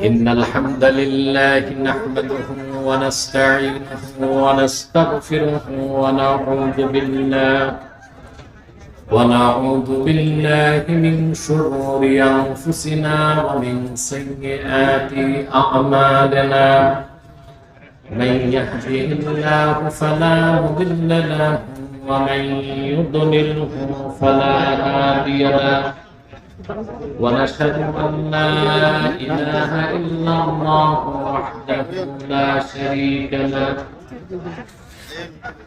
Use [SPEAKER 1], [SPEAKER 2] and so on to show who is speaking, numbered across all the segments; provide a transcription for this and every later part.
[SPEAKER 1] إن الحمد لله نحمده ونستعينه ونستغفره ونعوذ بالله من شرور أنفسنا ومن سيئات أعمالنا من يهده الله فلا مضل له ومن يضلله فلا هادي له ونشهد أن لا إله إلا الله وحده لا شريك له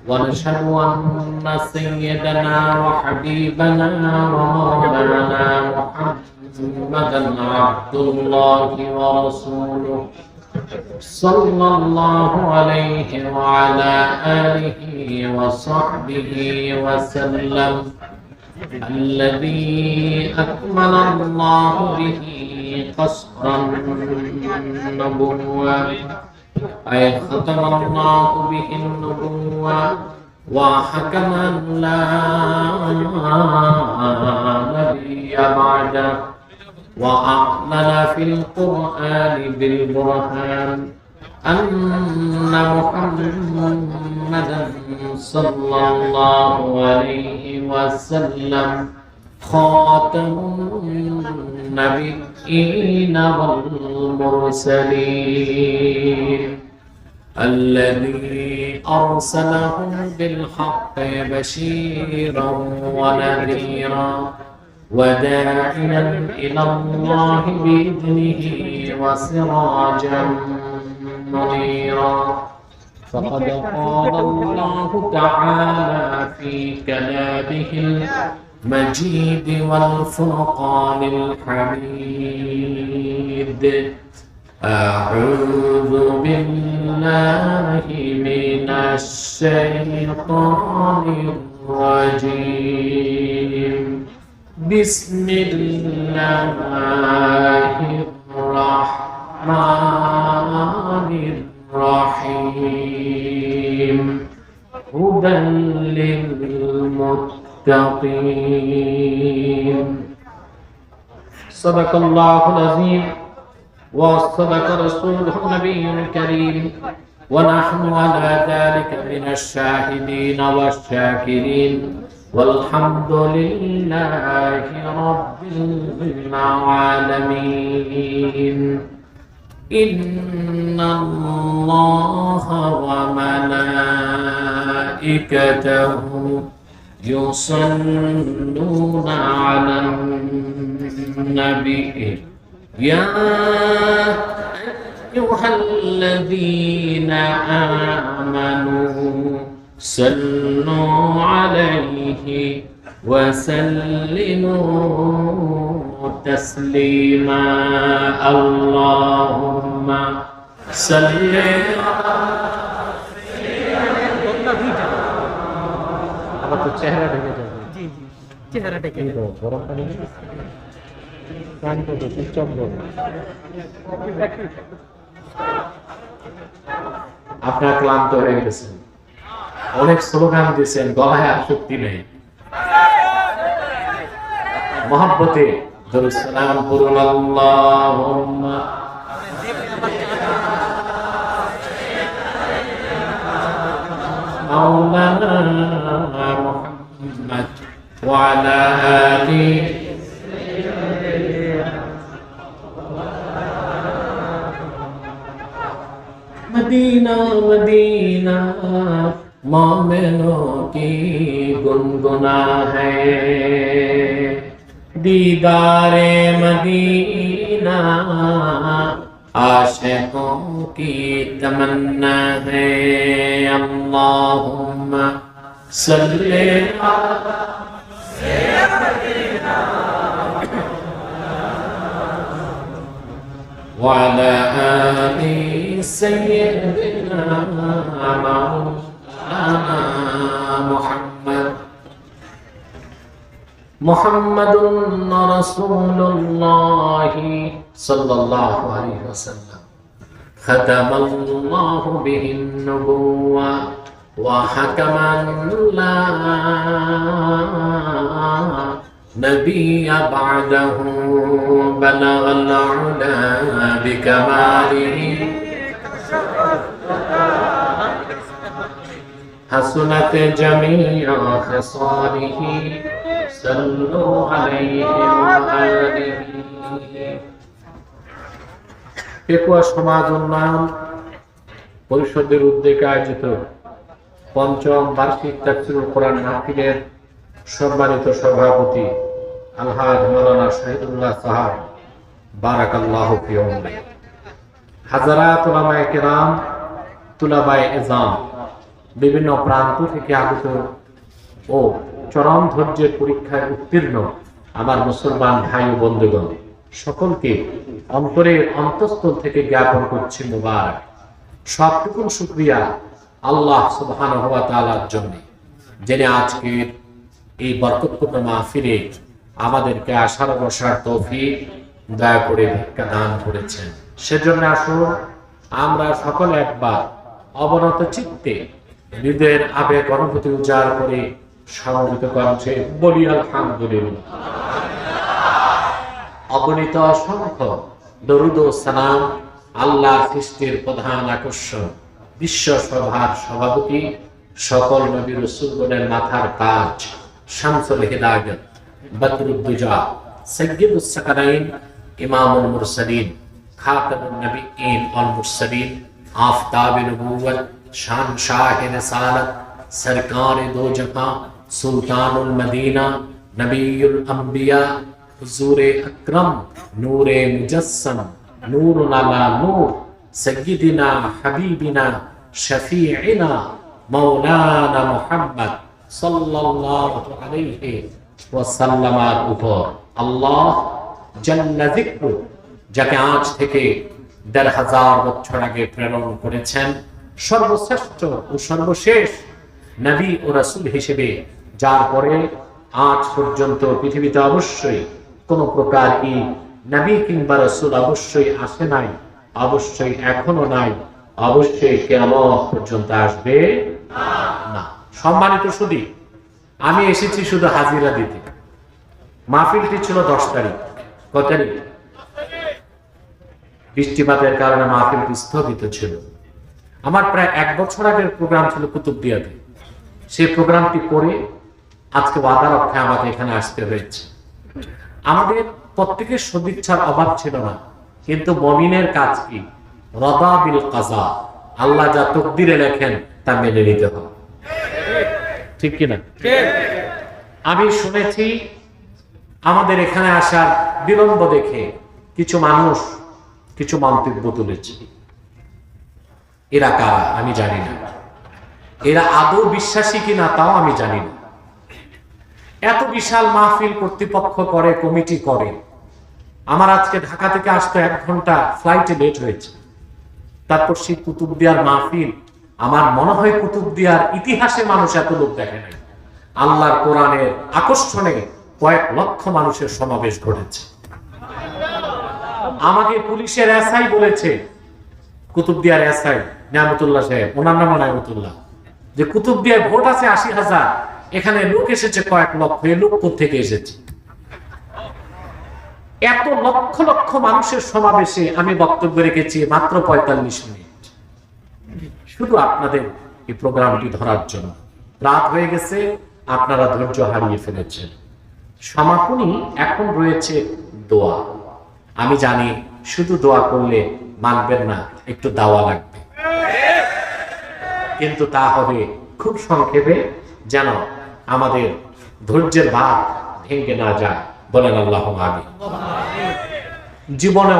[SPEAKER 1] ونشهد أن سيدنا وحبيبنا ومولانا محمدا عبد الله ورسوله صلى الله عليه وعلى آله وصحبه وسلم الذي أكمل الله به قصر النبوة أي ختم الله به النبوة وحكم أن لا نبي بعده وأعلن في القرآن بالبرهان أن محمدا صلى الله عليه وسلم خاتم النبيين والمرسلين الذي أرسله بالحق بشيرا ونذيرا وداعيا إلى الله بإذنه وسراجا منيرا فقد قال الله تعالى في كلامه المجيد والفرقان الحميد أعوذ بالله من الشيطان الرجيم بسم الله الرحمن الرحيم هدى للمتقين صدق الله العظيم وصدق رسوله النبي الكريم ونحن على ذلك من الشاهدين والشاكرين والحمد لله رب العالمين إن الله وملائكته يصلون على النبي يا أيها الذين آمنوا صلوا عليه وسلموا تسليما اللهم صل আপনারা ক্লান্ত হয়ে গেছেন, অনেক স্লোগান দিয়েছেন, গলায় আর শক্তি নেই। মহব্বতে দরুদ সালাম পড়ুন। আল্লাহুম্মা মাওলানা মুহাম্মদ ওয়া আলা আলিহি मदीना मदीना मोमिनों की गुनगुना है दीदारे मदीना आशिकों की तमन्ना है अल्लाहुम्मा सल्ली अला सय्यिदिना وعلى آل سيدنا مولانا محمد رسول الله صلى الله عليه وسلم ختم الله به النبوة وحكم لا نبي بعده بلغ العلا بكماله حسنت جميع خصاله صلوا عليه وآله পেকুয়া সমাজ উন্নয়ন পরিষদের উদ্যোগে আয়োজিত পঞ্চম বার্ষিক তাফসীরুল কোরআন মাহফিলের সম্মানিত সভাপতি আলহাজ মাওলানা শহীদুল্লাহ সাহেব বারাকাল্লাহু ফিহুম, হাজারাত উলামায়ে কেরাম, তুলাবায়ে ইজাম, বিভিন্ন প্রান্ত থেকে আগত ও চরম ধৈর্যের পরীক্ষায় উত্তীর্ণ আমার মুসলমান ভাই ও বন্ধুগণ, সকলকে অন্তরের অন্তঃস্থল থেকে জ্ঞাপন করছি মুবারক। সবটুকু শুকরিয়া আল্লাহ সুবহানাহু ওয়া তাআলার জন্য, যিনি আজকের এই বরকতপূর্ণ মাহফিলে আমাদেরকে আসার বসার তৌফিক দয়া করে ভিক্ষা দান করেছেন। সেজন্য আসুন আমরা সকলে একবার অবনত চিত্তে হৃদয়ের আবেগ অনুভূতি উজাড় করে সমবেত কণ্ঠে বলি আলহামদুলিল্লাহ। অগণিত অসংখ্য দরুদ ও সালাম আল্লাহ সৃষ্টির প্রধান আকর্ষণ, বিশ্ব সভার সভাপতি, সকল নবী রাসূলগণের মাথার তাজ, শামসুল হিদায়াত, বদরুদ্দুজা, সাইয়্যিদুস সাকারাইন, ইমামুল মুরসালিন, খাতামুন নবিয়্যিন ওয়াল মুরসালিন, আফতাবে নবুওয়াত, শানশাহে রিসালাত, সরকারে দো জাহাঁ, সুলতানুল মদিনা, নবিয়ুল আম্বিয়া, হুজুরে আকরম, নূরে মুজাসসাম, নূরুন আলা নূর, সাইয়্যিদিনা হাবিবিনা শফিঈনা মাওলানা মুহাম্মদ সাল্লাল্লাহু আলাইহি ওয়াসাল্লামের উপর আল্লাহ জাল্লা যিকরু, যাকে আজ থেকে ১৫০০০ বছর আগে প্রেরণ করেছেন, সর্বশ্রেষ্ঠ ও সর্বশেষ নবী ও রাসূল হিসেবে, যার পরে আজ পর্যন্ত পৃথিবীতে অবশ্যই কোন প্রকার নবী কিংবা রাসূল অবশ্যই আসে নাই, অবশ্যই এখনো নাই, অবশ্যই কিয়ামত পর্যন্ত আসবে না। সম্মানিত সুধী, আমি এসেছি শুধু হাজিরা দিতে। মাহফিলটি ছিল 10 তারিখ। কত তারিখ? বৃষ্টিপাতের কারণে মাহফিলটি স্থগিত ছিল। আমার প্রায় 1 বছর আগের প্রোগ্রাম ছিল কুতুবদিয়াতে। সেই প্রোগ্রামটি করে আজকে ওয়াদা রক্ষায় আমাকে এখানে আসতে হয়েছে। আমাদের প্রত্যেকের সদিচ্ছার অভাব ছিল না, কিন্তু মুমিনের কাজ কি? রাদা বিল কাজা, আল্লাহ যা তকদিরে লেখেন তা মেনে নিতে হবে, ঠিক কিনা? আমি শুনেছি আমাদের এখানে আসার বিলম্ব দেখে কিছু মানুষ কিছু মন্তব্য তুলেছে। এরা কারা আমি জানি না, এরা আদৌ বিশ্বাসী কিনা তাও আমি জানি না। এত বিশাল মাহফিল কর্তৃপক্ষ করে, কমিটি করে। আমার আজকে ঢাকা থেকে আসতে 1 ঘন্টা ফ্লাইটে লেট হয়েছে। তারপর সেই কুতুবদিয়ার মাহফিল, আমার মনে হয় কুতুবদিয়ার ইতিহাসে মানুষ এত লোক দেখে নাই। আল্লাহর কোরআনের আকর্ষণে কয়েক লক্ষ মানুষের সমাবেশ ঘটেছে। আমাকে পুলিশের এসআই বলেছে, কুতুবদিয়ার এসআই নিয়ামতুল্লাহ সাহেব, ওনার নাম নিয়ামতুল্লাহ, যে কুতুবদিয়ায় ভোট আছে ৮০,০০০, এখানে লোক এসেছে কয়েক লক্ষ। এই লোক কোত্থেকে এসেছে? এত লক্ষ লক্ষ মানুষের সমাবেশে আমি বক্তব্য রেখেছি মাত্র ৪৫ মিনিট, শুধু আপনাদের এই প্রোগ্রামটি ধরার জন্য। রাত হয়ে গেছে, আপনারা ধৈর্য হারিয়ে ফেলেছেন। সমাপনী এখন রয়েছে দোয়া। আমি জানি শুধু দোয়া করলে মানবেন না, একটু দাওয়া লাগবে, কিন্তু তা হবে খুব সংক্ষেপে, যেন আমাদের ধৈর্যের ভাগ ভেঙে না যায়। বলেন আল্লাহুম্মা আমিন। জীবনে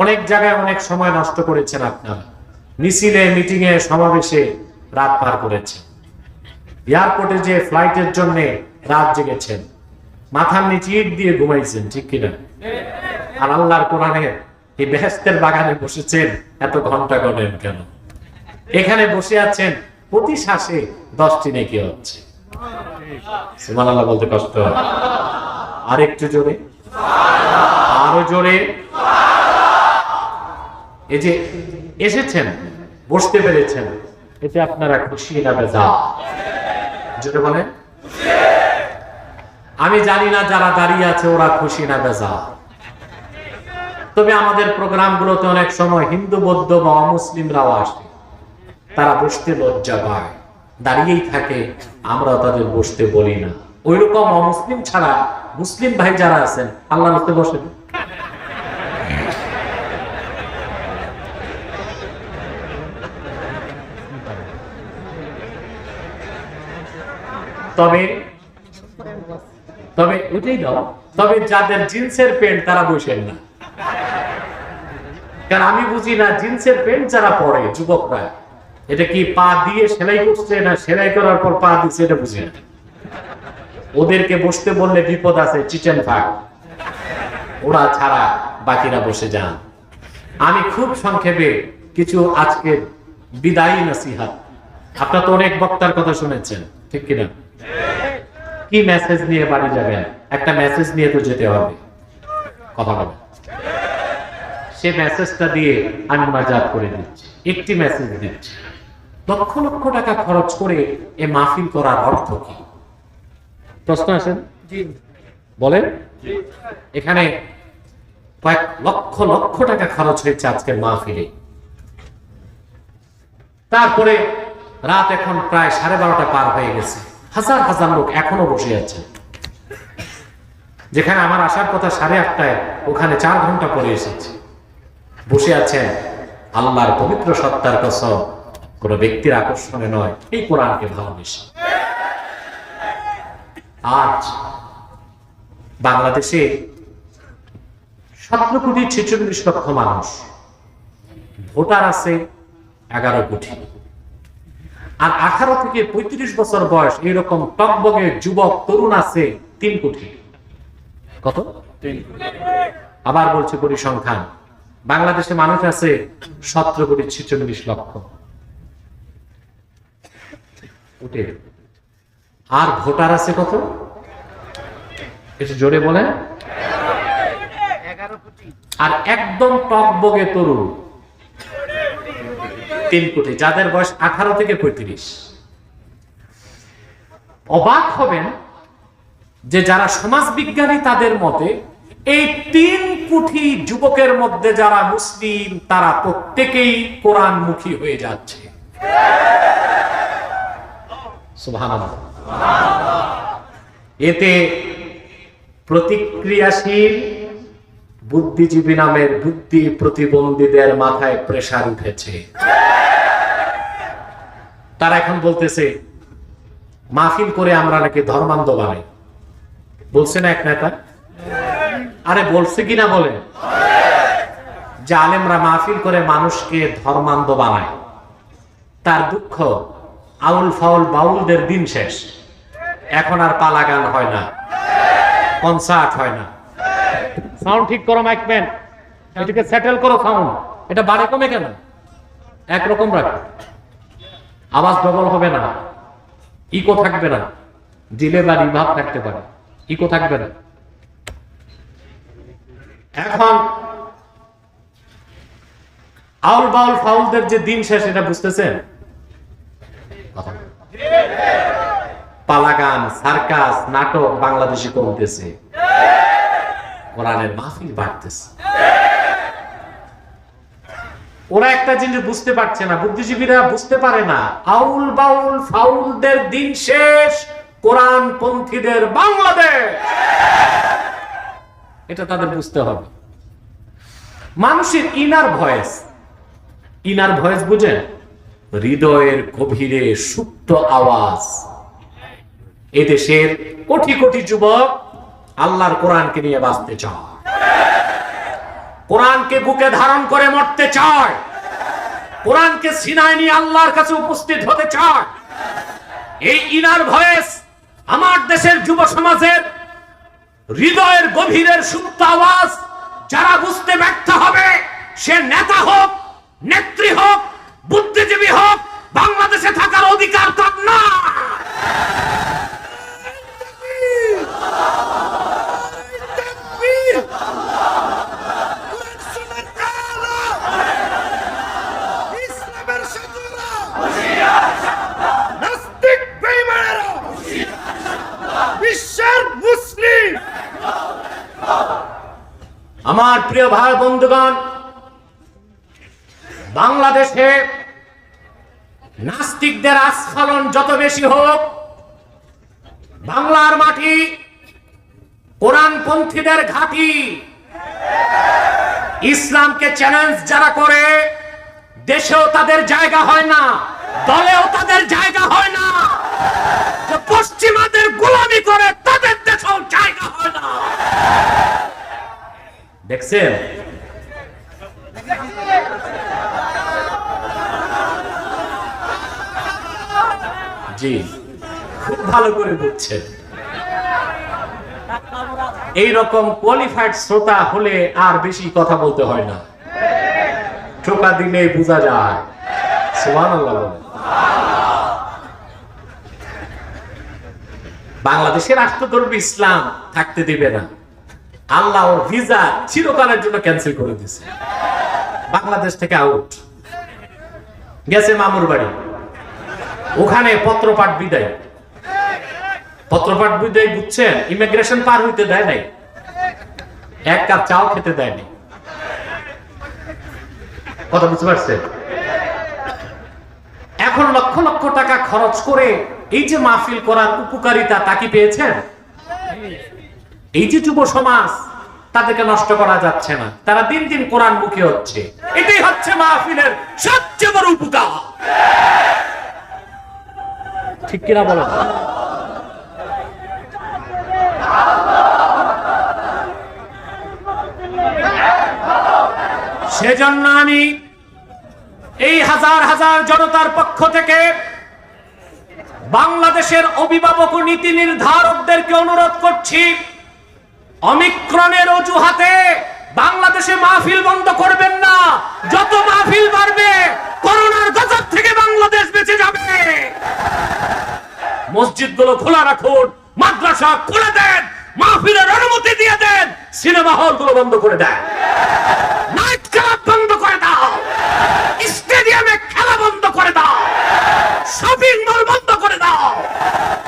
[SPEAKER 1] অনেক জায়গায় অনেক সময় নষ্ট করেছেন আপনারা। মিছিলে, মিটিং এ, সমাবেশে রাত পার করেছেন। এয়ারপোর্টে যে ফ্লাইটের জন্য রাত জেগেছেন, মাথার নিচে ইট দিয়ে ঘুমাইছেন, ঠিক কিনা? আর আল্লাহর কোরআনের এই বেহেশতের বাগানে বসেছেন, এত ঘন্টা গণেন কেন? এখানে বসে আছেন, প্রতি শ্বাসে 10টি নেকি হচ্ছে। সুবহানাল্লাহ বলতে কষ্ট হয়। আর একটু জোরে, আরো জোরে। এই যে এসেছেন, বসতে পেরেছেন, এতে আপনারা খুশি না বেজার? জোরে বলেন। আমি জানি না যারা দাঁড়িয়ে আছে ওরা খুশি না বেজার। তবে আমাদের প্রোগ্রামগুলোতে অনেক সময় হিন্দু, বৌদ্ধ বা অমুসলিমরাও আসে, তারা বসতে লজ্জা পায়, দাঁড়িয়েই থাকে, আমরা তাদের বসতে বলি না। ওই রকম অমুসলিম ছাড়া মুসলিম ভাই যারা আছেন আল্লাহর রাস্তায় বসেন। তবে তবে ওইটাই দাও, তবে যাদের জিন্সের প্যান্ট তারা বসেন না। কারণ আমি বুঝি না জিন্সের প্যান্ট যারা পরে যুবকরা, এটা কি পা দিয়ে সেলাই করছে না সেলাই করার পর পা দিচ্ছে, এটা বুঝি না। ওদেরকে বসতে বললে বিপদ আছে, চিটেন ফাঁক, ওরা ছাড়া বাকিরা বসে যান। আমি খুব সংক্ষেপে কিছু আজকে বিদায়ী নসিহত, আপনারা তো অনেক বক্তার কথা শুনেছেন, ঠিক কিনা? কি মেসেজ নিয়ে বাড়ি যাবেন? একটা মেসেজ নিয়ে তো যেতে হবে, কথা বলে সে মেসেজটা দিয়ে আমি মুনাজাত করে দিচ্ছি। একটি মেসেজ দিচ্ছি, লক্ষ লক্ষ টাকা খরচ করে এ মাহফিল করার অর্থ কি? প্রশ্ন আসেন, বলেন। এখানে কয়েক লক্ষ লক্ষ টাকা খরচ হয়েছে আজকের মাহফিলে। তারপরে রাত এখন প্রায় 12:30 পার হয়ে গেছে, হাজার হাজার লোক এখনো বসে আছে। যেখানে আমার আসার কথা 8:30টায়, ওখানে 4 ঘন্টা পরে এসেছে। বসে আছেন আল্লাহর পবিত্র সত্তার কসম, কোন ব্যক্তির আকর্ষণে নয়, এই কোরআনকে ভালোবেসে। আজ বাংলাদেশে 17,46,00,000 মানুষ, ভোটার আছে 11 কোটি, আর 18 থেকে 35 বছর বয়স এইরকম টকবগে যুবক তরুণ আছে 3 কোটি। কত? 3 কোটি। আবার বলছে পরিসংখ্যান, বাংলাদেশে মানুষ আছে 17,46,00,000। আর ভোটার আছে কত? একটু জোরে বলেন। 11 কোটি। আর একদম টকবগে তরুণ 3 কোটি, যাদের বয়স 18 থেকে 35। অবাক হবেন যে যারা সমাজ বিজ্ঞানী তাদের মতে এই 3 কোটি যুবকের মধ্যে যারা মুসলিম তারা প্রত্যেকেই কোরআনমুখী হয়ে যাচ্ছে। সুবহানাল্লাহ। এতে প্রতিক্রিয়াশীল বুদ্ধিজীবী নামের বুদ্ধি প্রতিবন্ধীদের মাথায় প্রেসার উঠেছে। তারা এখন বলতেছে মাহফিল করে আমরা নাকি ধর্মান্ধ বানাই। বলছে না এক নেতা? আরে বলছে কিনা বলে, যে আলেমরা মাহফিল করে মানুষকে ধর্মান্ধ বানায়। তার দুঃখ, আউল ফাউল বাউলদের দিন শেষ, এখন আর পালা গান হয় না, কনসার্ট হয় না। সাউন্ড ঠিক করো, মাইক ম্যান, এটাকে সেটেল করো সাউন্ড। এটা বাড়ে কমে কেন? একরকম রাখো, আওয়াজ ডবল হবে না, ইকো থাকবে না, ডিলে বা রিভার্ব থাকতে পারে, ইকো থাকবে না। এখন আউল বাউল ফাউলদের যে দিন শেষ, এটা বুঝতেছেন? পালাগান, সার্কাস, নাটক বাংলাদেশে কমতেছে, কোরআনের মাহফিল বাড়তেছে। ওরা একটা জিনিস বুঝতে পারছে না, বুদ্ধিজীবীরা বুঝতে পারে না, আউল বাউল ফাউলদের দিন শেষ, কোরআন পন্থীদের বাংলাদেশ। এটা তাদের বুঝতে হবে। মানুষের ইনার ভয়েস বুঝেন? হৃদয়ের গভীরে সুপ্ত আওয়াজ। এদেশের কোটি কোটি যুবক আল্লাহর কোরআনকে নিয়ে বাঁচতে চায়, কোরআনকে বুকে ধারণ করে মরতে চায়, কোরআনকে সিনায় নিয়ে আল্লাহর কাছে উপস্থিত হতে চায়। এই ইনার ভয়েস আমার দেশের যুব সমাজের হৃদয়ের গভীরের সুপ্ত আওয়াজ যারা বুঝতে ব্যর্থ হবে, সে নেতা হোক, নেত্রী হোক, বুদ্ধিজীবী হোক, বাংলাদেশে থাকার অধিকার তার না। বিশ্বের মুসলিম আমার প্রিয় ভাই বন্ধুগণ, বাংলাদেশে নাস্তিকদের আস্ফালন যত বেশি হোক, বাংলার মাটি কোরআনপন্থীদের ঘাঁটি। ইসলামকে চ্যালেঞ্জ যারা করে, দেশেও তাদের জায়গা হয় না, দলেও তাদের জায়গা হয় না। যে পশ্চিমাদের গোলামি করে, তাদের দেশেও জায়গা হয় না। দেখছেন? জি, খুব ভালো করে বুঝছেন। এইরকম কোয়ালিফাইড শ্রোতা হলে আর বেশি কথা বলতে হয় না, ঠোকা দিলে বোঝা যায়। সুবহানাল্লাহ। বাংলাদেশের রাষ্ট্রধর্ম ইসলাম থাকতে দিবে না। আল্লাহ ওর ভিসা চিরকালের জন্য ক্যান্সেল করে দিয়েছে, বাংলাদেশ থেকে আউট। গেছে মামুর বাড়ি, ওখানে পত্রপাঠ বিদায়। পত্রপাঠ বিদায় বুঝছেন, ইমিগ্রেশন পার হইতে দেয় নাই, এক কাপ চাও খেতে দেয়নি। কথা বুঝতে পারছেন? এখন লক্ষ লক্ষ টাকা খরচ করে এই যে মাহফিল করার উপকারিতা তা কি পেয়েছেন? এই যে যুব সমাজ, তাদেরকে নষ্ট করা যাচ্ছে না, তারা দিন দিন কোরআন মুখী হচ্ছে। এটাই হচ্ছে মাহফিলের সবচেয়ে বড় উপকার। ঠিক কিনা বলো? সেজন্য আমি এই হাজার হাজার জনতার পক্ষ থেকে বাংলাদেশের অভিভাবক ও নীতি নির্ধারকদেরকে অনুরোধ করছি, অমিক্রণের অজুহাতে বাংলাদেশে মাহফিল বন্ধ করবেন না। যত মাহফিল বাড়বে, করোনার গজব থেকে বাংলাদেশ বেঁচে যাবে। মসজিদগুলো খোলা রাখুন, মাদ্রাসা খুলে দেন, মাহফিলের অনুমতি দিয়ে দেন, সিনেমা হলগুলো বন্ধ করে দেন, নাইট ক্লাব বন্ধ করে দাও, স্টেডিয়ামে খেলা বন্ধ করে দাও, শপিং মল বন্ধ করে দাও।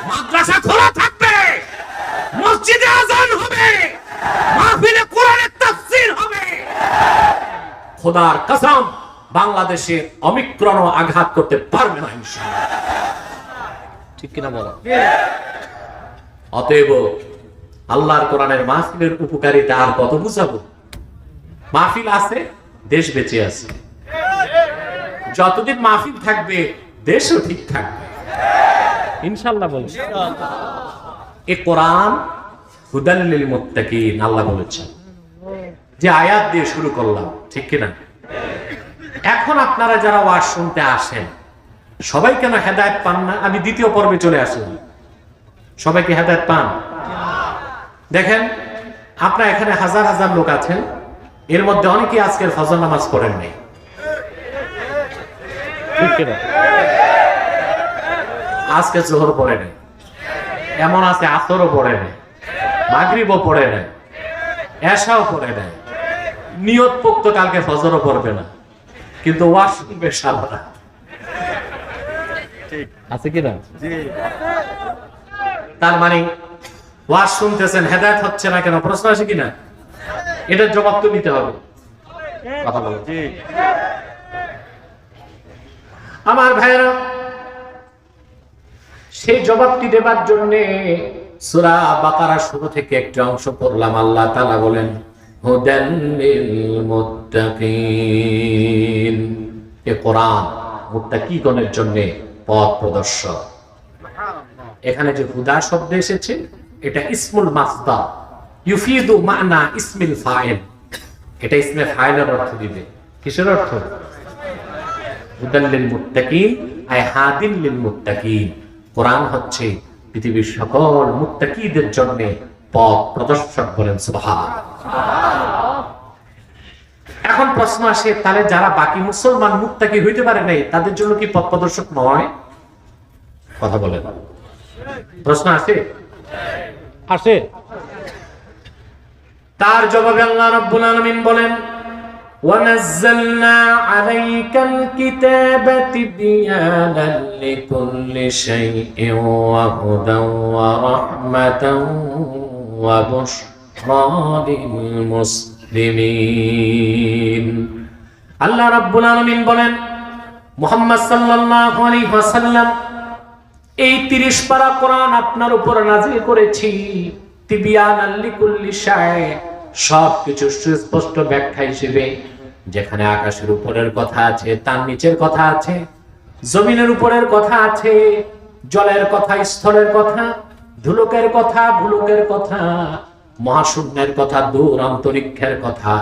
[SPEAKER 1] মাদ্রাসা খোলা থাকবে, মসজিদে আজান হবে, মাহফিলে কোরআনের তাফসীর হবে। খোদার কসম, বাংলাদেশে অমিক্রণ আঘাত করতে পারবে না ইনশাআল্লাহ। ঠিক কিনা বলো? অতএব আল্লাহর কোরআনের মাহফিলের উপকারিতা আর কত বুঝাবো? মাহফিল আছে, দেশ বেঁচে আছে। যতদিন মাহফিল থাকবে, দেশও ঠিক থাকবে ইনশাআল্লাহ। বল, এই কোরআন হুদাল লিল মুত্তাকিন, আল্লাহ বলেছেন। যে আয়াত দিয়ে শুরু করলাম, ঠিক কিনা? এখন আপনারা যারা ওয়াজ শুনতে আসেন, সবাই কেন হেদায়েত পান না? আমি দ্বিতীয় পর্বে চলে আসলাম। সবাই কি হেদায়েত পান? দেখেন, আপনারা এখানে হাজার হাজার লোক আছেন, এর মধ্যে অনেকেই আজকের ফজর নামাজ পড়েন নাই। আজকে জোহর পড়ে নাই, এমন আছে আসরও পড়ে নাই, মাগরিবও পড়ে নাই, এশাও পড়ে নাই, নিয়ত পোক্ত কালকে ফজরও পড়বে না, কিন্তু ওয়াজ শুনবে সারা রাত। আছে কিনা? তার মানে ওয়াজ শুনতেছেন, হেদায়েত হচ্ছে না কেন? প্রশ্ন আছে কিনা? এটার জবাব তো নিতে হবে। কথা বলো। আমার ভাইরা, সেই জবাবটি দেবার জন্য সূরা বাকারা শুরু থেকে একটা অংশ পড়লাম। আল্লাহ তাআলা বলেন, হুদাল লিল মুত্তাকিন। এই কোরআন মুত্তাকিগণের জন্য পথ প্রদর্শক। এখানে যে হুদা শব্দ এসেছে, এটা ইসমুল মাসদার, ইউফিদু মানা ইসমিল ফাইল। এটা ইসমে ফাইলের অর্থ দিবে। কিসের অর্থ? হুদাল লিল মুত্তাকিন, আই হাদিন লিল মুত্তাকিন। কোরআন হচ্ছে পৃথিবীর সকল মুত্তাকিদের জন্য পথ প্রদর্শক। বলেন সুবহানাল্লাহ। এখন প্রশ্ন আসে, তাহলে যারা বাকি মুসলমান মুত্তাকি হইতে পারে নাই, তাদের জন্য কি পথ প্রদর্শক নয়? কথা বলেন। প্রশ্ন আসে? আসে। তার জবাবে আল্লাহ রাব্বুল আলামিন বলেন, وَنَزَّلْنَا عَلَيْكَ الْكِتَابَ تِبْيَانًا لِكُلِّ شَيْءٍ وَهُدًى وَرَحْمَةً وَبُشْرَى لِلْمُسْلِمِينَ মুসলিমিন। আল্লাহ রাব্বুল আলামিন বলেন, মুহাম্মদ সাল্লাল্লাহু আলাইহি ওয়াসাল্লাম, এই 30 পারা কোরআন আপনার উপর নাযিল করেছি তিবিয়ানাল লিকুল্লি শাই, সবকিছু সুস্পষ্ট ব্যাখ্যা হিসেবে। যেখানে আকাশের উপরের কথা আছে, তার নিচের কথা আছে, জমিনের উপরের কথা আছে, জলের কথা, স্থলের কথা, ধুলকের কথা, ভুলকের কথা, মহাশূন্যের কথা, দূর অন্তরিক্ষের কথা,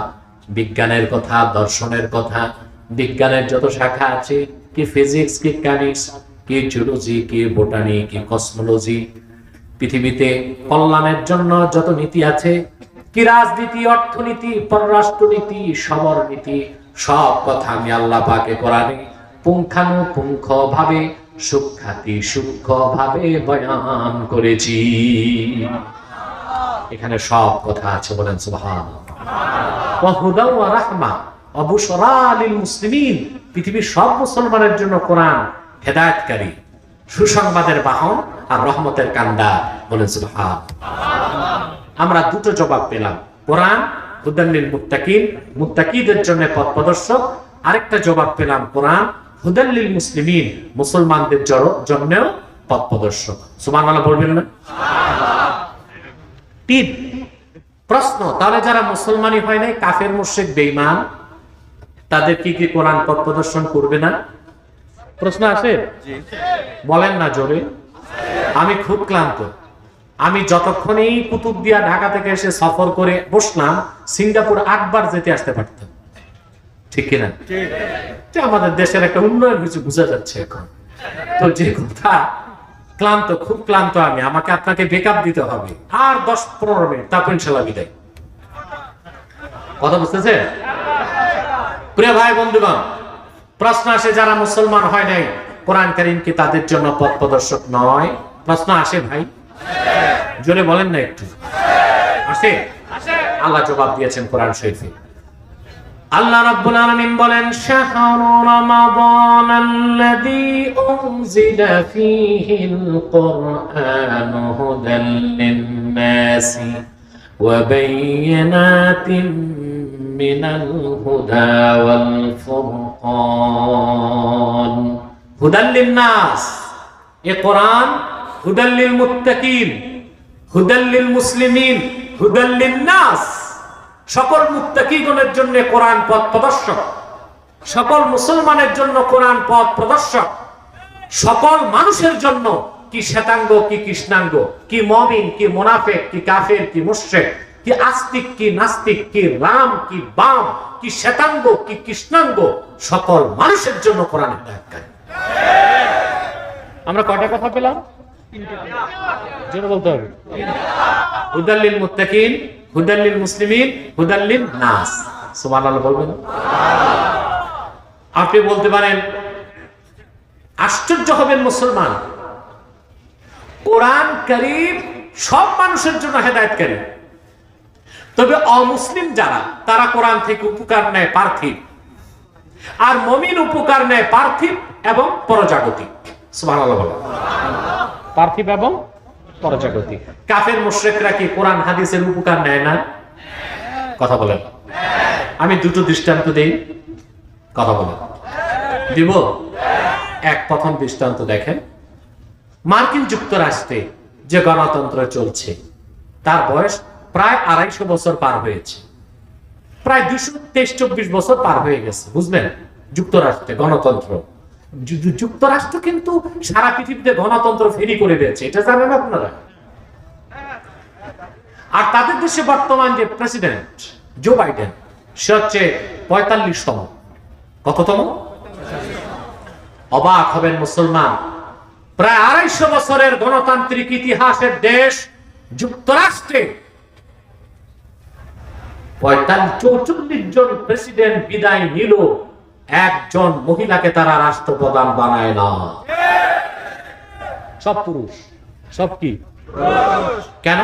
[SPEAKER 1] বিজ্ঞানের কথা, দর্শনের কথা, বিজ্ঞানের যত শাখা আছে, কি ফিজিক্স, কি কেমিস্ট্রি, কি জুলজি, কি বোটানি, কি কসমোলজি, পৃথিবীতে কল্যাণের জন্য যত নীতি আছে, কি রাজনীতি, অর্থনীতি, পররাষ্ট্রনীতি, সমরনীতি, সব কথা আমি আল্লাহ পাকে কোরআনে পুঙ্খানুপুঙ্খ ভাবে, সূক্ষ্ম ভাবে বয়ান করেছি। এখানে সব কথা আছে, বলেন সুবহানাল্লাহ। ওয়া হুদা ওয়া রাহমা ওয়া বুশরা লিল মুসলিমিন, পৃথিবীর সব মুসলমানের জন্য কোরআন হেদায়েতকারী, সুসংবাদের বাহন আর রহমতের কান্ডা, বলেন সুবহানাল্লাহ। আমরা দুটো জবাব পেলাম, কোরআন হুদাল লিল মুত্তাকিন, মুত্তাকিদের জন্য পথ প্রদর্শক। আরেকটা জবাব পেলাম, কোরআন হুদাল লিল মুসলিমিন, মুসলমানদের জন্যও পথ প্রদর্শক। সুবহানাল্লাহ বলবেন না? তিন প্রশ্ন, তাহলে যারা মুসলমানই হয় নাই, কাফের, মুশরিক, বেঈমান, তাদের কি কোরআন পথ প্রদর্শন করবে না? প্রশ্ন আসে? বলেন না জোরে। আমি খুব ক্লান্ত। আমি যতক্ষণেই কুতুবদিয়া ঢাকা থেকে এসে সফর করে বসলাম, সিঙ্গাপুর 8 বার যেতে আসতে পারতাম, ঠিক কিনা? আমাদের দেশের একটা উন্নয়ন কিছু বোঝা যাচ্ছে এখন। তো যে কথা, ক্লান্ত, খুব ক্লান্ত আমি, আমাকে আপনাকে বেকআপ দিতে হবে আর 10-15 মিনিট, তারপর ইনশাআল্লাহ বিদায়। কথা বুঝতেছে? প্রিয় ভাই বন্ধুগণ, প্রশ্ন আসে, যারা মুসলমান হয় নাই, কোরআন কারীম কি তাদের জন্য পথ প্রদর্শক নয়? প্রশ্ন আসে ভাই, জোরে বলেন না একটু। আসে? আল্লাহ জবাব দিয়েছেন কোরআন শরীফে। আল্লাহ রাব্বুল আলামিন বলেন, শাহরু রমাদানাল্লাযী উনজিলা ফীহিল কুরআনু হুদাল লিন-নাসি ওয়া বায়িনাতিন মিনাল হুদা ওয়াল ফুরকান। হুদাল লিন-নাস, এ কোরআন হুদাল লিল মুত্তাকিন, হুদাল লিল মুসলিমিন, হুদাল লিন-নাস, সকল মুত্তাকিগণের জন্য কোরআন পথ প্রদর্শক, সকল মুসলমানের জন্য কোরআন পথ প্রদর্শক, সকল মানুষের জন্য, কি শ্বেতাঙ্গ, কি কৃষ্ণাঙ্গ, কি মুমিন, কি মুনাফিক, কি কাফের, কি মুশরিক, কি আস্তিক, কি নাস্তিক, কি রাম, কি বাম, কি শ্বেতাঙ্গ, কি কৃষ্ণাঙ্গ, সকল মানুষের জন্য কোরআন হেদায়েতকারী। আমরা কয়টা কথা পেলাম? জোরে বলতে হবে। হুদাল লিল মুত্তাকিন, হুদাল লিল মুসলিমিন, হুদাল লিন নাস। সুবহানাল্লাহ বলবেন? আপনি বলতে পারেন, আশ্চর্য হবেন মুসলমান, কোরআন কারীম সব মানুষের জন্য হেদায়েতকারী, তবে অমুসলিম যারা, তারা কোরআন থেকে উপকার নেয় পার্থিব, আর মুমিন উপকার নেয় পার্থিব এবং পরজাগতিক। সুবহানাল্লাহ বলেন। পার্থিব এবং পরজাগতিক। কাফের মুশরিকরা কি কোরআন হাদিসের উপকার নেয় না? কথা বলেন। আমি দুটো দৃষ্টান্ত দেই, কথা বলেন। দিব? এক, প্রথম দৃষ্টান্ত দেখেন, মার্কিন যুক্তরাষ্ট্রে যে গণতন্ত্র চলছে, তার বয়স প্রায় 250 বছর পার হয়েছে, প্রায় 223-24 বছর পার হয়ে গেছে, বুঝলেন? যুক্তরাষ্ট্রে গণতন্ত্র, যুক্তরাষ্ট্র কিন্তু সারা পৃথিবীতে গণতন্ত্র ফেরি করে দিয়েছে, এটা জানেন আপনারা? আর তাদের দেশে বর্তমান যে প্রেসিডেন্ট জো বাইডেন, সে হচ্ছে 45তম। কততম? অবাক হবেন মুসলমান, প্রায় 250 বছরের গণতান্ত্রিক ইতিহাসের দেশ যুক্তরাষ্ট্রে 44 জন প্রেসিডেন্ট বিদায় নিল, একজন মহিলাকে তারা রাষ্ট্রপ্রধান বানায় না। সব পুরুষ। সব কি? কেন?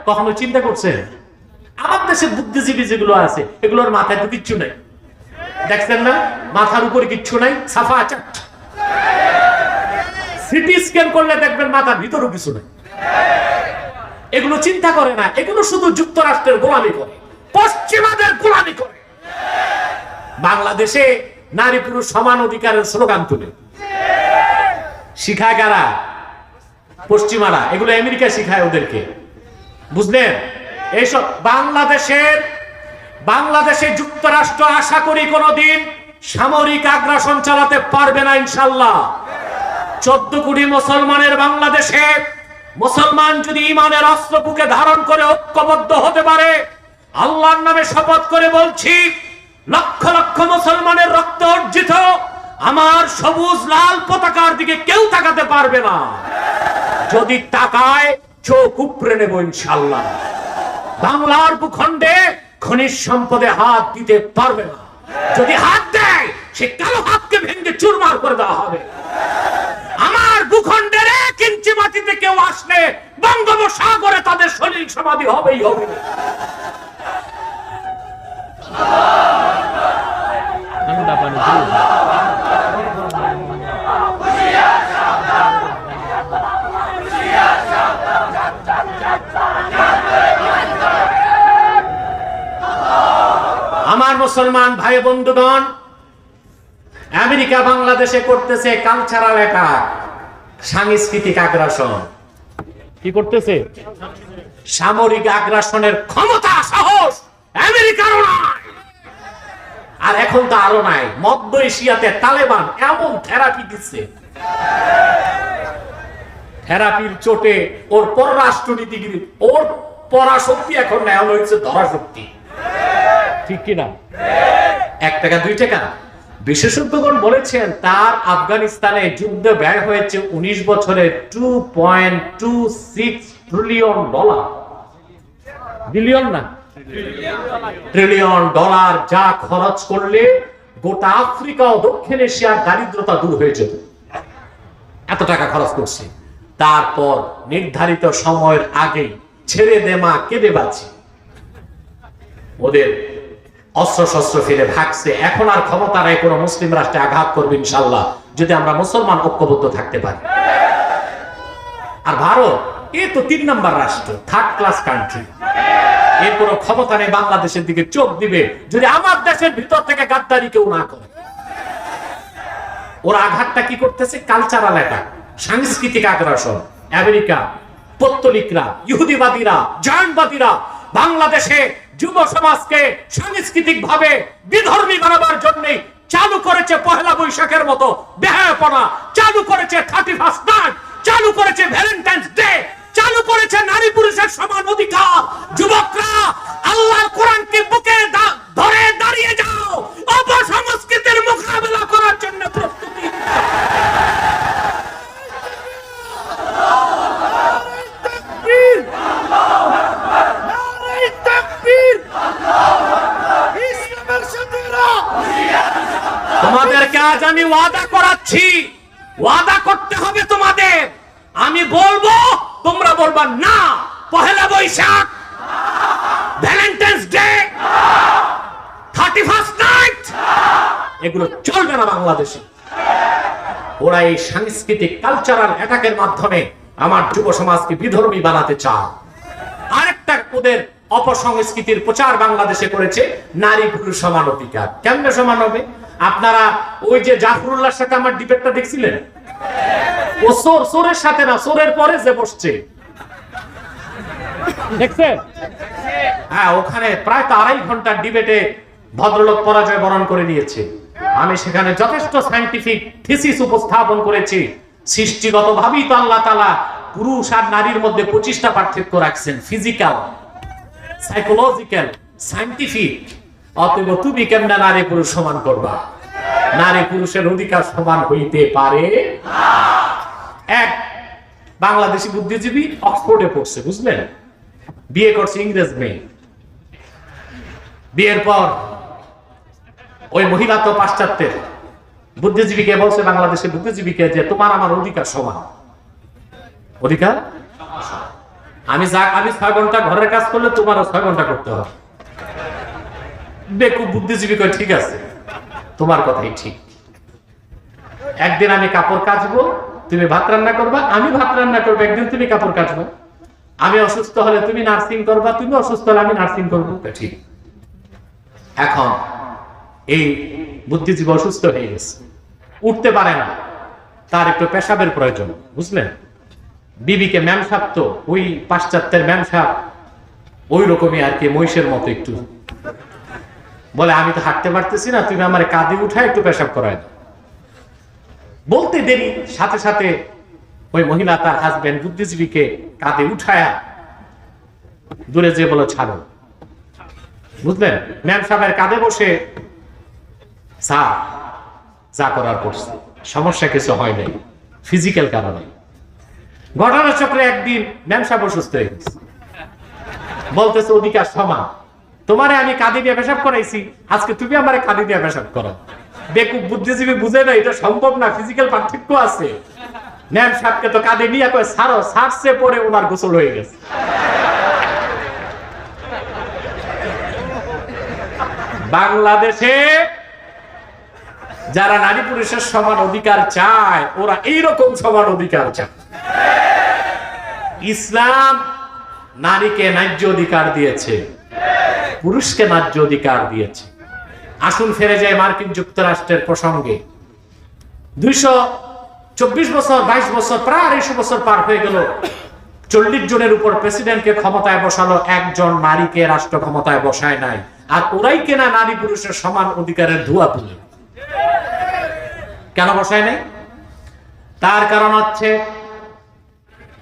[SPEAKER 1] কখনো চিন্তা করছেন? আমার দেশের বুদ্ধিজীবী যেগুলো আছে, এগুলোর মাথায় তো কিচ্ছু নাই, দেখছেন না? মাথার উপরে কিচ্ছু নাই, সাফা আছে। সিটি স্ক্যান করলে দেখবেন মাথার ভিতরও কিছু নাই। এগুলো চিন্তা করে না, এগুলো শুধু যুক্তরাষ্ট্রের গোলামি করে। পশ্চিমাদের গোলামি করে। বাংলাদেশে নারী পুরুষ সমান অধিকারের স্লোগান তুলে শিখায় কারা? পশ্চিমারা। এগুলো আমেরিকা শিখায় ওদেরকে, বুঝলেন? এইসব বাংলাদেশে যুক্তরাষ্ট্র আশা করি কোনোদিন সামরিক আগ্রাসন চালাতে পারবে না ইনশাল্লাহ। 14 কোটি মুসলমানের বাংলাদেশে মুসলমান যদি ইমানের অস্ত্র বুকে ধারণ করে ঐক্যবদ্ধ হতে পারে, আল্লাহর নামে শপথ করে বলছি, লক্ষ লক্ষ মুসলমানের রক্ত অর্জিত আমার সবুজ লাল পতাকার দিকে কেউ তাকাতে পারবে না। যদি তাকায় চোখ উপড়ে নেব ইনশাল্লাহ। বাংলার ভূখণ্ডে খনিজ সম্পদে হাত দিতে পারবে না। যদি হাত দেয় সে কালো হাতকে ভেঙে চুরমার করে দেওয়া হবে। আমার ভূখণ্ডের 1 ইঞ্চি মাটিতে কেউ আসলে বঙ্গোপসাগরে তাদের শরীর সমাধি হবেই হবে। আমার মুসলমান ভাই বন্ধুগণ, আমেরিকা বাংলাদেশে করতেছে কালচারাল অ্যাটাক, সাংস্কৃতিক আগ্রাসন। কি করতেছে? সামরিক আগ্রাসনের ক্ষমতা সাহস আমেরিকারও নাই, আর এখন তো আরো নাই। মধ্য এশিয়াতে তালেবান এমন থেরাপি দিচ্ছে, থেরাপির চোটে ওর পররাষ্ট্রনীতিগিরি, ওর পরাশক্তি এখন নেওয়া হয়েছে ধরাশক্তি। ঠিক কিনা? 1 টাকা 2 টাকা। বিশেষজ্ঞগণ বলেছেন তার আফগানিস্তানে যুদ্ধে ব্যয় হয়েছে 19 বছরে $2.26 ট্রিলিয়ন। বিলিয়ন না, ট্রিলিয়ন ডলার, যা খরচ করলে গোটা আফ্রিকা ও দক্ষিণ এশিয়ার দারিদ্রতা দূর হয়ে যেত। এত টাকা খরচ করছে। তারপর নির্ধারিত সময়ের আগেই ছেড়ে দে মা কেঁদে বাঁচি, ওদের অস্ত্র শস্ত্র ফিরে ভাগছে। এখন আর ক্ষমতা নাই কোনো মুসলিম রাষ্ট্রে আঘাত করবে ইনশাল্লাহ, যদি আমরা মুসলমান ঐক্যবদ্ধ থাকতে পারি। আর ভারত এ তো 3 নম্বর রাষ্ট্র, 3rd ক্লাস কান্ট্রি। এর কোনো ক্ষমতা নেই বাংলাদেশের দিকে চোখ দিবে যদি আমার দেশের ভিতর থেকে গাদ্দারি কেউ না করে। ওরা আঘাতটা কি করতেছে? কালচারাল অ্যাটাক, সাংস্কৃতিক আগ্রাসন। আমেরিকা, পত্তলিকরা, ইহুদিবাদীরা, জায়নবাদীরা বাংলাদেশে যুব সমাজকে সাংস্কৃতিক ভাবে বিধর্মী বানাবার জন্য চালু করেছে পহেলা বৈশাখের মতো বেহায়াপনা, চালু করেছে 31st নাইট, চালু করেছে ভ্যালেন্টাইন্স ডে, চালু করেছে নারী পুরুষের সমান অধিকার। যুবকরা আল্লাহর কোরআনকে বুকে ধরে দাঁড়িয়ে যাও, অপসংস্কৃতির মোকাবেলা করার জন্য প্রস্তুতি। তোমাদেরকে আজ আমি ওয়াদা করাচ্ছি, ওয়াদা করতে হবে তোমাদের। আমি বলবো, তোমরা বলবা না। Pohela Boishakh, Valentine's day, 31st night, এগুলো চলবে না বাংলাদেশে। ওরা এই সাংস্কৃতিক কালচারাল অ্যাটাকের মাধ্যমে আমার যুব সমাজকে বিধর্মী বানাতে চায়। আরেকটা ওদের অপসংস্কৃতির প্রচার বাংলাদেশে করেছে, নারী পুরুষ সমান অধিকার। কেমনে সমান হবে? আপনারা ওই যে জাফরুল্লাহর সাথে আমার ডিবেটটা দেখছিলেন, ও সোরের সাথে না, সোরের পরে যে বসছে দেখছেন? হ্যাঁ, ওখানে প্রায় 2.5 ঘন্টার ডিবেটে ভদ্রলোক পরাজয় বরণ করে নিয়েছে। আমি সেখানে যথেষ্ট সায়েন্টিফিক থিসিস উপস্থাপন করেছি। সৃষ্টিগতভাবেই তো আল্লাহ তাআলা পুরুষ আর নারীর মধ্যে 25টা পার্থক্য রাখছেন, ফিজিক্যাল, সাইকোলজিক্যাল, সায়েন্টিফিক। অতএব তুমি কেমনে নারী পুরুষ সমান করবা? নারী পুরুষের অধিকার সমান হইতে পারে না। এক বাংলাদেশি বুদ্ধিজীবী অক্সফোর্ডে পড়ছে, বুঝলেন? বিয়ে করছে ইংরেজ মেয়ে। বিয়ের পর ওই মহিলা তো পাশ্চাত্যের, বুদ্ধিজীবীকে বলছে, বাংলাদেশের বুদ্ধিজীবীকে, যে তোমার আমার অধিকার সমান। অধিকার আমি 6 ঘন্টা ঘরের কাজ করলে তোমারও 6 ঘন্টা করতে হবে। বেকুব বুদ্ধিজীবী কয় ঠিক আছে, তোমার কথাই ঠিক। একদিন আমি কাপড় কাচবো, তুমি ভাত রান্না করবা, আমি ভাত রান্না করবো। একদিন তুমি কাপড় কাচবা। আমি অসুস্থ হলে তুমি নার্সিং করবা, তুমি অসুস্থ হলে আমি নার্সিং করবো। ঠিক, এখন এই বুদ্ধিজীবী অসুস্থ হয়ে গেছে, উঠতে পারে না, তার একটু পেশাবের প্রয়োজন, বুঝলেন? বিবিকে ম্যাম সাহেব, তো ওই পাশ্চাত্যের ম্যাম সাহেব ওই রকমই আর কি, মহিষের মতো একটু বলে, আমি তো হাঁটতে পারতেছি না, তুমি আমার কাঁধে উঠায় একটু পেশাব করায় দাও। বলতে দেরি, সাথে সাথে ওই মহিলা তার হাজবেন্ড বুদ্ধিজীবীকে কাঁধে উঠায়া দূরে যে বলো ছাড়ো, বুঝলেন? ম্যাম সাহেবের কাঁধে বসে যা করার করছে, সমস্যা কিছু হয় নাই, ফিজিক্যাল কারণে। ঘটনা চক্রে একদিন ম্যাম সাহেব অসুস্থ হয়ে গেছে, বলতেছে অধিকার সমান, তোমারে আমি কাঁধে দিয়ে পেশাব করাইছি, আজকে তুমি আমার কাঁধে দিয়ে পেশাব করো। বেকুব বুদ্ধিজীবী বুঝে না এটা সম্ভব না, ফিজিক্যাল পার্থক্য আছে। ম্যাম সাহেবকে তো কাঁধে নিয়ে কয় ছাড়ো, ছাড়ছে পরে ওনার গোসল হয়ে গেছে। বাংলাদেশে যারা নারী পুরুষের সমান অধিকার চায়, ওরা এইরকম সমান অধিকার চায়। ইসলাম নারীকে ন্যায্য অধিকার দিয়েছে, পুরুষকে ন্যায্য অধিকার দিয়েছে। আসুন ফিরে যায় মার্কিন যুক্তরাষ্ট্রের প্রসঙ্গে। 224 বছর, 22 বছর, প্রায় 250 বছর পার হয়ে গেল, 40 জনের উপর প্রেসিডেন্টকে ক্ষমতায় বসালো, একজন নারীকে রাষ্ট্র ক্ষমতায় বসায় নাই। আর ওরাই কেনা নারী পুরুষের সমান অধিকারের ধোয়া তুলে। কেন বসায় নাই? তার কারণ হচ্ছে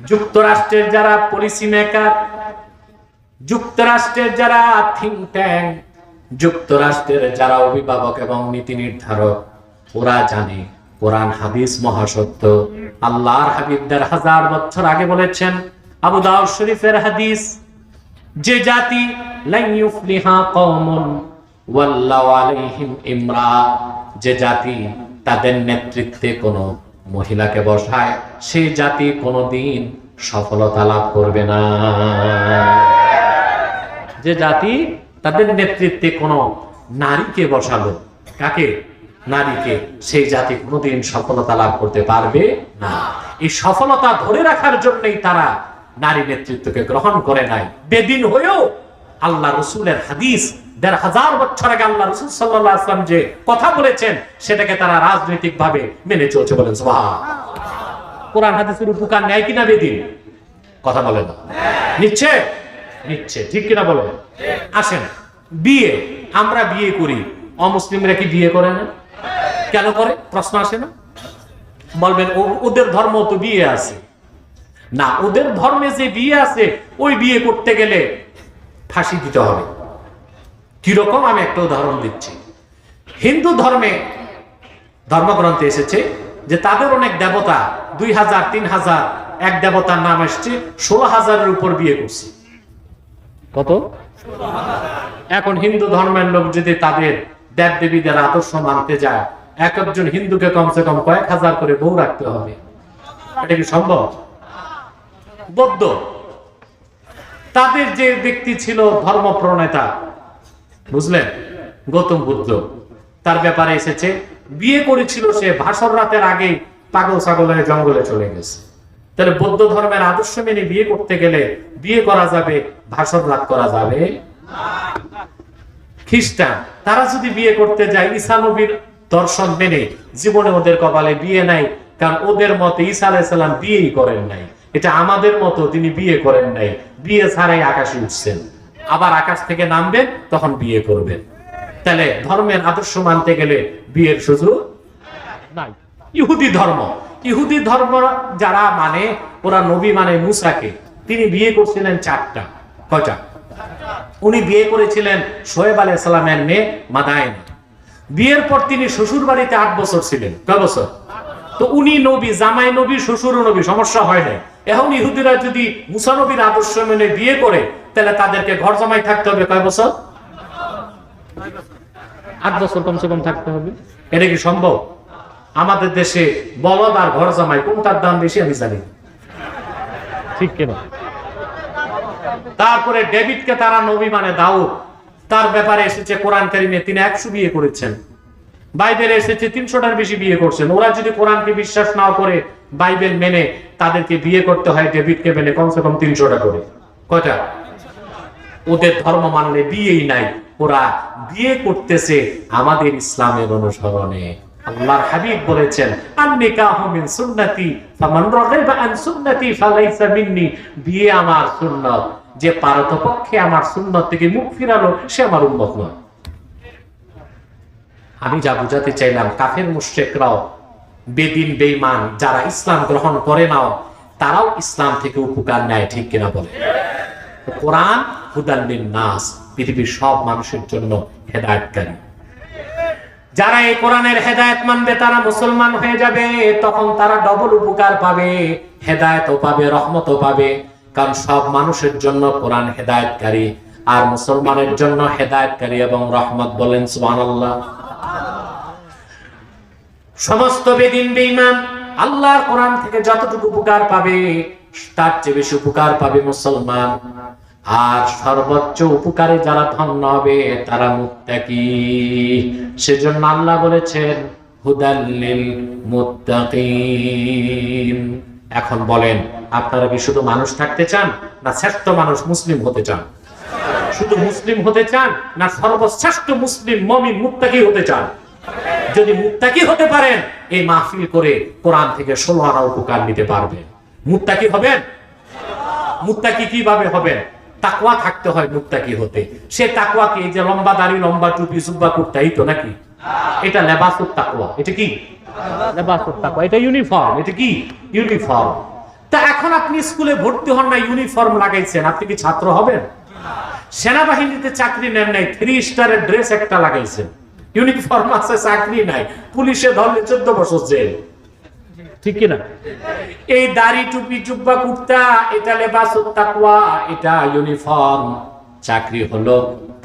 [SPEAKER 1] যুক্তরাষ্ট্রের যারা পলিসি মেকার, যুক্তরাষ্ট্রের যারা থিঙ্ক ট্যাঙ্ক, যুক্তরাষ্ট্রের যারা অভিভাবক এবং নীতি নির্ধারক, ওরা জানে কোরআন হাদিস মহাসত্য। আল্লাহর হাবিব 1000 বছর আগে বলেছেন, আবু দাউদ শরীফের হাদিস, যে জাতি লা ইউফলিহা কওমুন ওয়াল্লাহু আলাইহিম ইমরা, যে জাতি তাদের নেতৃত্বে কোনো মহিলাকে বসায়, সেই জাতি কোনোদিন সফলতা লাভ করবে না। যে জাতি তাদের নেতৃত্বে কোনো নারীকে বসালো, কাকে? নারীকে, সেই জাতি কোনোদিন সফলতা লাভ করতে পারবে না। এই সফলতা ধরে রাখার জন্যই তারা নারী নেতৃত্বকে গ্রহণ করে নাই। বেদিন হয়েও আল্লাহ রসুলের হাদিস, 1000 বছর আগে আল্লাহ রসুল সাল্লাল্লাহু আলাইহি ওয়াসাল্লাম যে কথা বলেছেন, সেটাকে তারা রাজনৈতিক ভাবে মেনে চলছে। বলেন সুবহান। কোরআন হাদিসের উপকার নেয় কিনা বেদিন? কথা বলেন। নিচ্ছে? নিচ্ছে, ঠিক কিনা বলেন? আসেন, বিয়ে, আমরা বিয়ে করি, অমুসলিমরা কি বিয়ে করে না? কেন করে? প্রশ্ন আসে না? বলবেন ওদের ধর্ম তো বিয়ে আছে না। ওদের ধর্মে যে বিয়ে আছে, ওই বিয়ে করতে গেলে ফাঁসি দিতে হবে। কিরকম? আমি একটা উদাহরণ দিচ্ছি। হিন্দু ধর্মে ধর্মগ্রন্থে এসেছে যে তাদের অনেক দেবতা, 2000, 3000, এক দেবতার নাম এসছে, 16,000-এর উপর বিয়ে করছে। কত? 16,000। এখন হিন্দু ধর্মের লোক যদি তাদের দেব দেবীদের আদর্শ মানতে যায়, এক একজন হিন্দুকে কমসে কম কয়েক হাজার করে বউ রাখতে হবে। এটা কি সম্ভব? বৌদ্ধ, তাদের যে ব্যক্তি ছিল ধর্ম প্রণেতা, বুঝলেন, গৌতম বুদ্ধ, তার ব্যাপারে এসেছে বিয়ে করেছিল সে ভাসর রাতের আগে পাগল ছাগল হয়ে জঙ্গলে চলে গেছে। তাহলে বৌদ্ধ ধর্মের আদর্শ মেনে বিয়ে করতে গেলে বিয়ে করা যাবে, ভাসর রাত করা যাবে। খ্রিস্টান, তারা যদি বিয়ে করতে যায় ঈসা নবীর দর্শন মেনে, জীবনে ওদের কপালে বিয়ে নাই, কারণ ওদের মতে ঈসা আলাইহিস সালাম বিয়েই করেন নাই। এটা আমাদের মতো, তিনি বিয়ে করেন নাই, বিয়ে ছাড়াই আকাশে উঠছেন, আবার আকাশ থেকে নামবেন, তখন বিয়ে করবেন। তাহলে ধর্মের আদর্শ মানতে গেলে বিয়ের সুযোগ নাই। ইহুদি ধর্ম, ইহুদি ধর্ম যারা মানে, ওরা নবী মানে মুসাকে, তিনি বিয়ে করছিলেন 4টা। কয়টা? উনি বিয়ে করেছিলেন শোয়েব আলাইহিস সালামের মেয়ে মাদায়েনা। বিয়ের পর তিনি শ্বশুর বাড়িতে 8 বছর ছিলেন। কয় বছর? তো উনি নবী, জামাই নবী, শ্বশুর নবী, সমস্যা হয় না। এখন ইহুদিরা যদি মুসা নবীর আদর্শ মেনে বিয়ে করে, তাহলে তাদেরকে ঘর জামাই থাকতে হবে কয় বছর? 8 বছর কমসে কম থাকতে হবে। এটা কি সম্ভব? আমাদের দেশে বলদ আর ঘর জামাই কোনটার দাম বেশি আমি জানি, ঠিক কিনা? তারপরে ডেভিডকে তারা নবী মানে দাউদ, তার ব্যাপারে এসেছে কোরআন কারিমে তিনি 100 বিয়ে করেছেন। বাইবেলে এসেছে 300টার বেশি বিয়ে করছেন। ওরা যদি কোরআনকে বিশ্বাস না করে বাইবেল মেনে, তাদেরকে বিয়ে করতে হয় ডেভিডকে মেনে কমসে কম 300টা করে। কয়টা? ওদের ধর্ম মানলে বিয়েই নাই, ওরা বিয়ে করতেছে আমাদের ইসলামের অনুসরণে। আল্লাহর হাবিব বলেছেন, আন-নিকাহু মিন সুন্নতি ফামান রাগিবা আন সুন্নতি ফালাইসা মিন্নি। বিয়ে আমার সুন্নাত, যে পারতপক্ষে আমার সুন্নাত থেকে মুখ ফিরালো সে আমার উম্মত নয়। আমি যা বুঝাতে চাইলাম, কাফের মুশরিকরাও, বেদিন বেঈমান যারা ইসলাম গ্রহণ করে নাও, তারাও ইসলাম থেকে উপকার নেয়, ঠিক কিনা বলে? কোরআন হুদাল লিন-নাস, পৃথিবীর সব মানুষের জন্য হেদায়েতকারী। যারা এই কোরআনের হেদায়েত মানবে তারা মুসলমান হয়ে যাবে, তখন তারা ডবল উপকার পাবে, হেদায়েতও পাবে, রহমতও পাবে। কারণ সব মানুষের জন্য কোরআন হেদায়েতকারী, আর মুসলমানের জন্য হেদায়েতকারী এবং রহমত। বলেন সুবহানাল্লাহ। সমস্ত বেদিন বেঈমান আল্লাহর কোরআন থেকে যতটুকু উপকার পাবে তার চেয়ে বেশি উপকার পাবে মুসলমান। আর সর্বোচ্চ উপকারে যারা ধন্য হবে তারা মুত্তাকি। সেজন্য আল্লাহ বলেছেন হুদাল লিল মুত্তাকিন। এখন বলেন, আপনারা কি শুধু মানুষ থাকতে চান, না শ্রেষ্ঠ মানুষ মুসলিম হতে চান? শুধু মুসলিম হতে চান, না সর্বশ্রেষ্ঠ মুসলিম মুমিন মুত্তাকি হতে চান? যদি মুত্তাকি হতে পারেন, এই মাহফিল করে কোরআন থেকে 16 আনা উপকার নিতে পারবেন। মুত্তাকি হবেন? মুত্তাকি কিভাবে হবেন? তাকওয়া থাকতে হয় মুত্তাকি হতে। সে তাকওয়া কি? এই যে লম্বা দাড়ি, লম্বা টুপি, জুব্বা কুর্তা, এই তো নাকি? এটা লেবাসুত তাকওয়া। এটা কি? লেবাসুত তাকওয়া। এটা ইউনিফর্ম। এটা কি? ইউনিফর্ম। তা এখন আপনি স্কুলে ভর্তি হন না, ইউনিফর্ম লাগাইছেন, আপনি কি ছাত্র হবেন? সেনাবাহিনীতে চাকরি নেন নাই, 3 স্টারের ড্রেস একটা লাগাইছেন, ইউনিফর্ম আছে, চাকরি নাই, পুলিশে ধরলে 14 বছর জেল, ঠিক কিনা? এই দাড়ি, টুপি, জুব্বা, কুর্তা, এটা লেবাসুত তাকওয়া, এটা ইউনিফর্ম। চাকরি হলো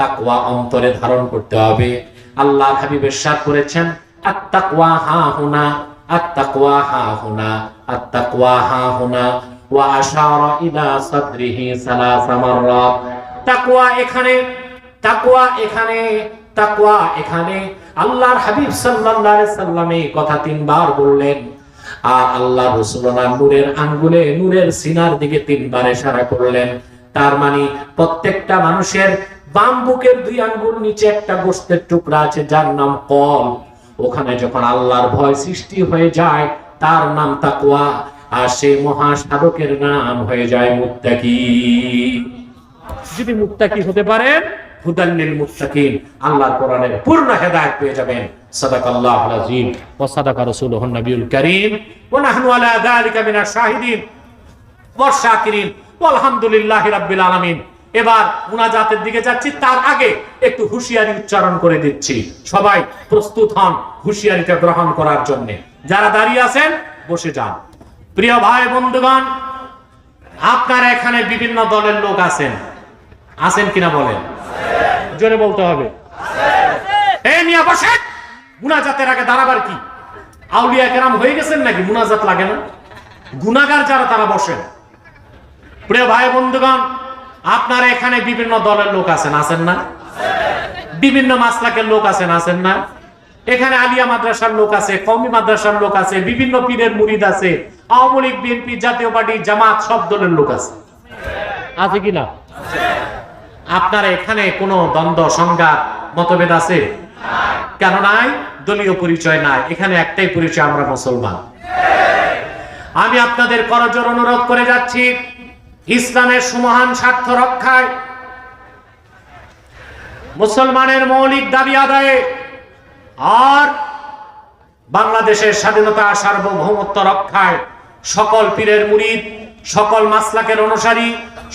[SPEAKER 1] তাকওয়া অন্তরে ধারণ করতে হবে। আল্লাহ হাবিব ইরশাদ করেছেন, আত-তাকওয়া হাহুনা, আত-তাকওয়া হাহুনা, আত-তাকওয়া হাহুনা, ওয়া আশারা ইলা সাদরিহি 3 মাররাত। তাকওয়া এখানে, তাকওয়া এখানে, তাকওয়া এখানে। আল্লাহর হাবিব সাল্লাল্লাহু আলাইহি সাল্লাম এই কথা 3 বার বললেন। আর আল্লাহ রাসূলুল্লাহ নূরের আঙ্গুলে, নূরের সিনার দিকে 3 বার ইশারা করলেন। তার মানে প্রত্যেকটা মানুষের বাম বুকের 2 আঙ্গুল নিচে একটা গোশতের টুকরা আছে যার নাম কল। ওখানে যখন আল্লাহর ভয় সৃষ্টি হয়ে যায় তার নাম তাকওয়া, আর সেই মহা সাধকের নাম হয়ে যায় মুত্তাকি। যদি মুত্তাকি হতে পারেন, হুদাল লিল মুত্তাকিন, আল্লাহর কোরআনের পূর্ণ হেদায়েত পেয়ে যাবেন। সাদাকাল্লাহুল আযীম ওয়া সাদাকা রাসূলুহুন নবিয়ুল কারীম ওয়া নাহনু আলা যালিকা মিনাশ শাহিদিন ওয়াশ শাকিরিন আলহামদুলিল্লাহি রাব্বিল আলামিন। এবার মুনাজাতের দিকে যাচ্ছি, তার আগে একটু হুঁশিয়ারি উচ্চারণ করে দিচ্ছি। সবাই প্রস্তুত হন হুঁশিয়ারিটা গ্রহণ করার জন্য। যারা দাঁড়িয়ে আছেন বসে যান। প্রিয় ভাই বন্ধুগণ, আপনারা এখানে বিভিন্ন দলের লোক আছেন, আছেন কিনা বলেন? জোরে বলতে হবে। এই মিয়া বসেন। মুনাজাতের আগে দাঁড়াবার কি? আউলিয়া কেরাম হয়ে গেছেন নাকি? মুনাজাত লাগে না? গুনাহগার যারা তারা বসেন। প্রিয় ভাই বন্ধুগণ, আপনারা এখানে বিভিন্ন দলের লোক আছেন, আছেন না? বিভিন্ন মাসলাকের লোক আছেন, আছেন না? এখানে আলিয়া মাদ্রাসার লোক আছে, কওমি মাদ্রাসার লোক আছে, বিভিন্ন পীরের মুরিদ আছে, আওয়ামী লীগ, বিএনপি, জাতীয় পার্টি, জামাত, সব দলের লোক আছে, আছে কিনা? আপনারা এখানে কোনো দ্বন্দ্ব, সংঘাত, মতভেদ আছে? কেন নাই? দলীয় পরিচয় নাই। এখানে একটাই পরিচয়, আমরা মুসলমান। আমি আপনাদের করজোড়ে অনুরোধ করে যাচ্ছি, ইসলামের সুমহান স্বার্থ রক্ষায়, মুসলমানের মৌলিক দাবি আদায়ে, আর বাংলাদেশের স্বাধীনতা, সার্বভৌমত্ব রক্ষায় সকল পীরের মুরিদ, সকল মাসলাকের অনুসারী,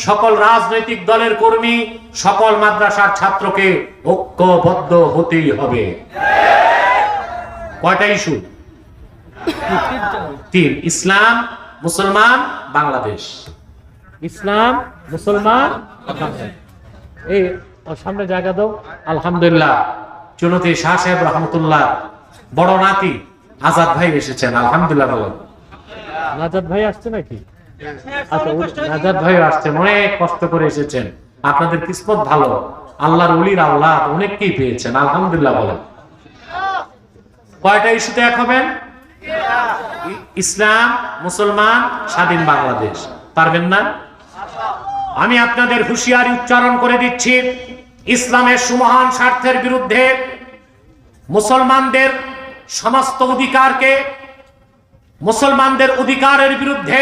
[SPEAKER 1] সকল রাজনৈতিক দলের কর্মী, সকল মাদ্রাসার ছাত্রকে ঐক্যবদ্ধ হতেই হবে। কয়টা ইস্যু? 3। ইসলাম, মুসলমান, বাংলাদেশ। ইসলাম, মুসলমান, এই সামনে জায়গা দাও। আলহামদুলিল্লাহ, চুনতি শাহ সাহেব রহমতুল্লাহ বড় নাতি আজাদ ভাই এসেছেন। আলহামদুলিল্লাহ। বলেন, নাজাদ ভাই আসছে নাকি? আচ্ছা, নাজাদ ভাই আসছেন, অনেক কষ্ট করে এসেছেন। আপনাদের কিসমত ভালো, আল্লাহর ওলির আওলাদ অনেককেই পেয়েছেন। আলহামদুলিল্লাহ। বলেন, কয়টা ইস্যুতে এক হবেন? ইসলাম, মুসলমান, স্বাধীন বাংলাদেশ। পারবেন না? আমি আপনাদের হুঁশিয়ারি উচ্চারণ করে দিচ্ছি, ইসলামের সুমহান স্বার্থের বিরুদ্ধে, মুসলমানদের সমস্ত অধিকারকে, মুসলমানদের অধিকারের বিরুদ্ধে,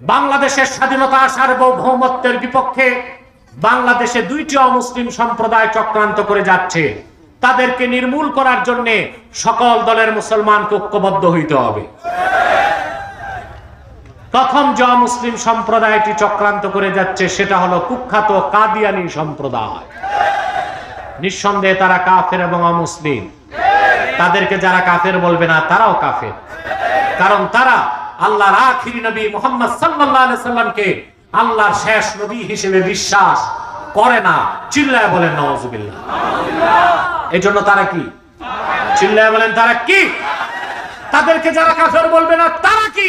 [SPEAKER 1] বাংলাদেশের স্বাধীনতা সার্বভৌমত্বের বিপক্ষে বাংলাদেশে দুইটি অমুসলিম সম্প্রদায় চক্রান্ত করে যাচ্ছে। তাদেরকে নির্মূল করার জন্য সকল দলের মুসলমানকে ঐক্যবদ্ধ হইতে হবে। প্রথম যে মুসলিম সম্প্রদায়টি চক্রান্ত করে যাচ্ছে সেটা হলো কুখ্যাত কাদিয়ানী সম্প্রদায়। নিঃসন্দেহে তারা কাফের এবং অমুসলিম। তাদেরকে যারা কাফের বলবে না তারাও কাফের, কারণ তারা আল্লাহর আখিরি নবী মুহাম্মদ সাল্লাল্লাহু আলাইহি সাল্লামকে আল্লাহর শেষ নবী হিসেবে বিশ্বাস করে না। চিল্লায় বলেন নাউজুবিল্লাহ। এই জন্য তারা কি? চিল্লায় বলেন তারা কি? তাদেরকে যারা কাফের বলবে না তারা কি?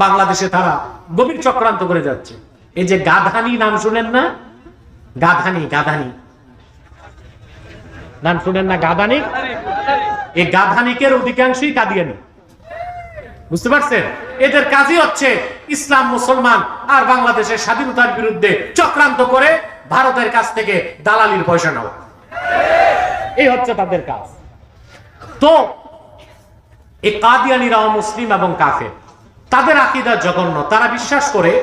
[SPEAKER 1] বাংলাদেশে তারা গভীর চক্রান্ত করে যাচ্ছে। এই যে গাধানি নাম শুনেন না? গাধানি, গাধানি নাম শুনেন না? গাধানি, এই গাধানিকের অধিকাংশই কাদিয়ানি। বুঝতে পারছেন? এদের কাজই হচ্ছে ইসলাম, মুসলমান আর বাংলাদেশের স্বাধীনতার বিরুদ্ধে চক্রান্ত করে ভারতের কাছ থেকে দালালির পয়সা নেওয়া। এই হচ্ছে তাদের কাজ। তো এই কাদিয়ানিরাও মুসলিম এবং কাফের। তাদের আকীদা জঘন্য। তারা বিশ্বাস করে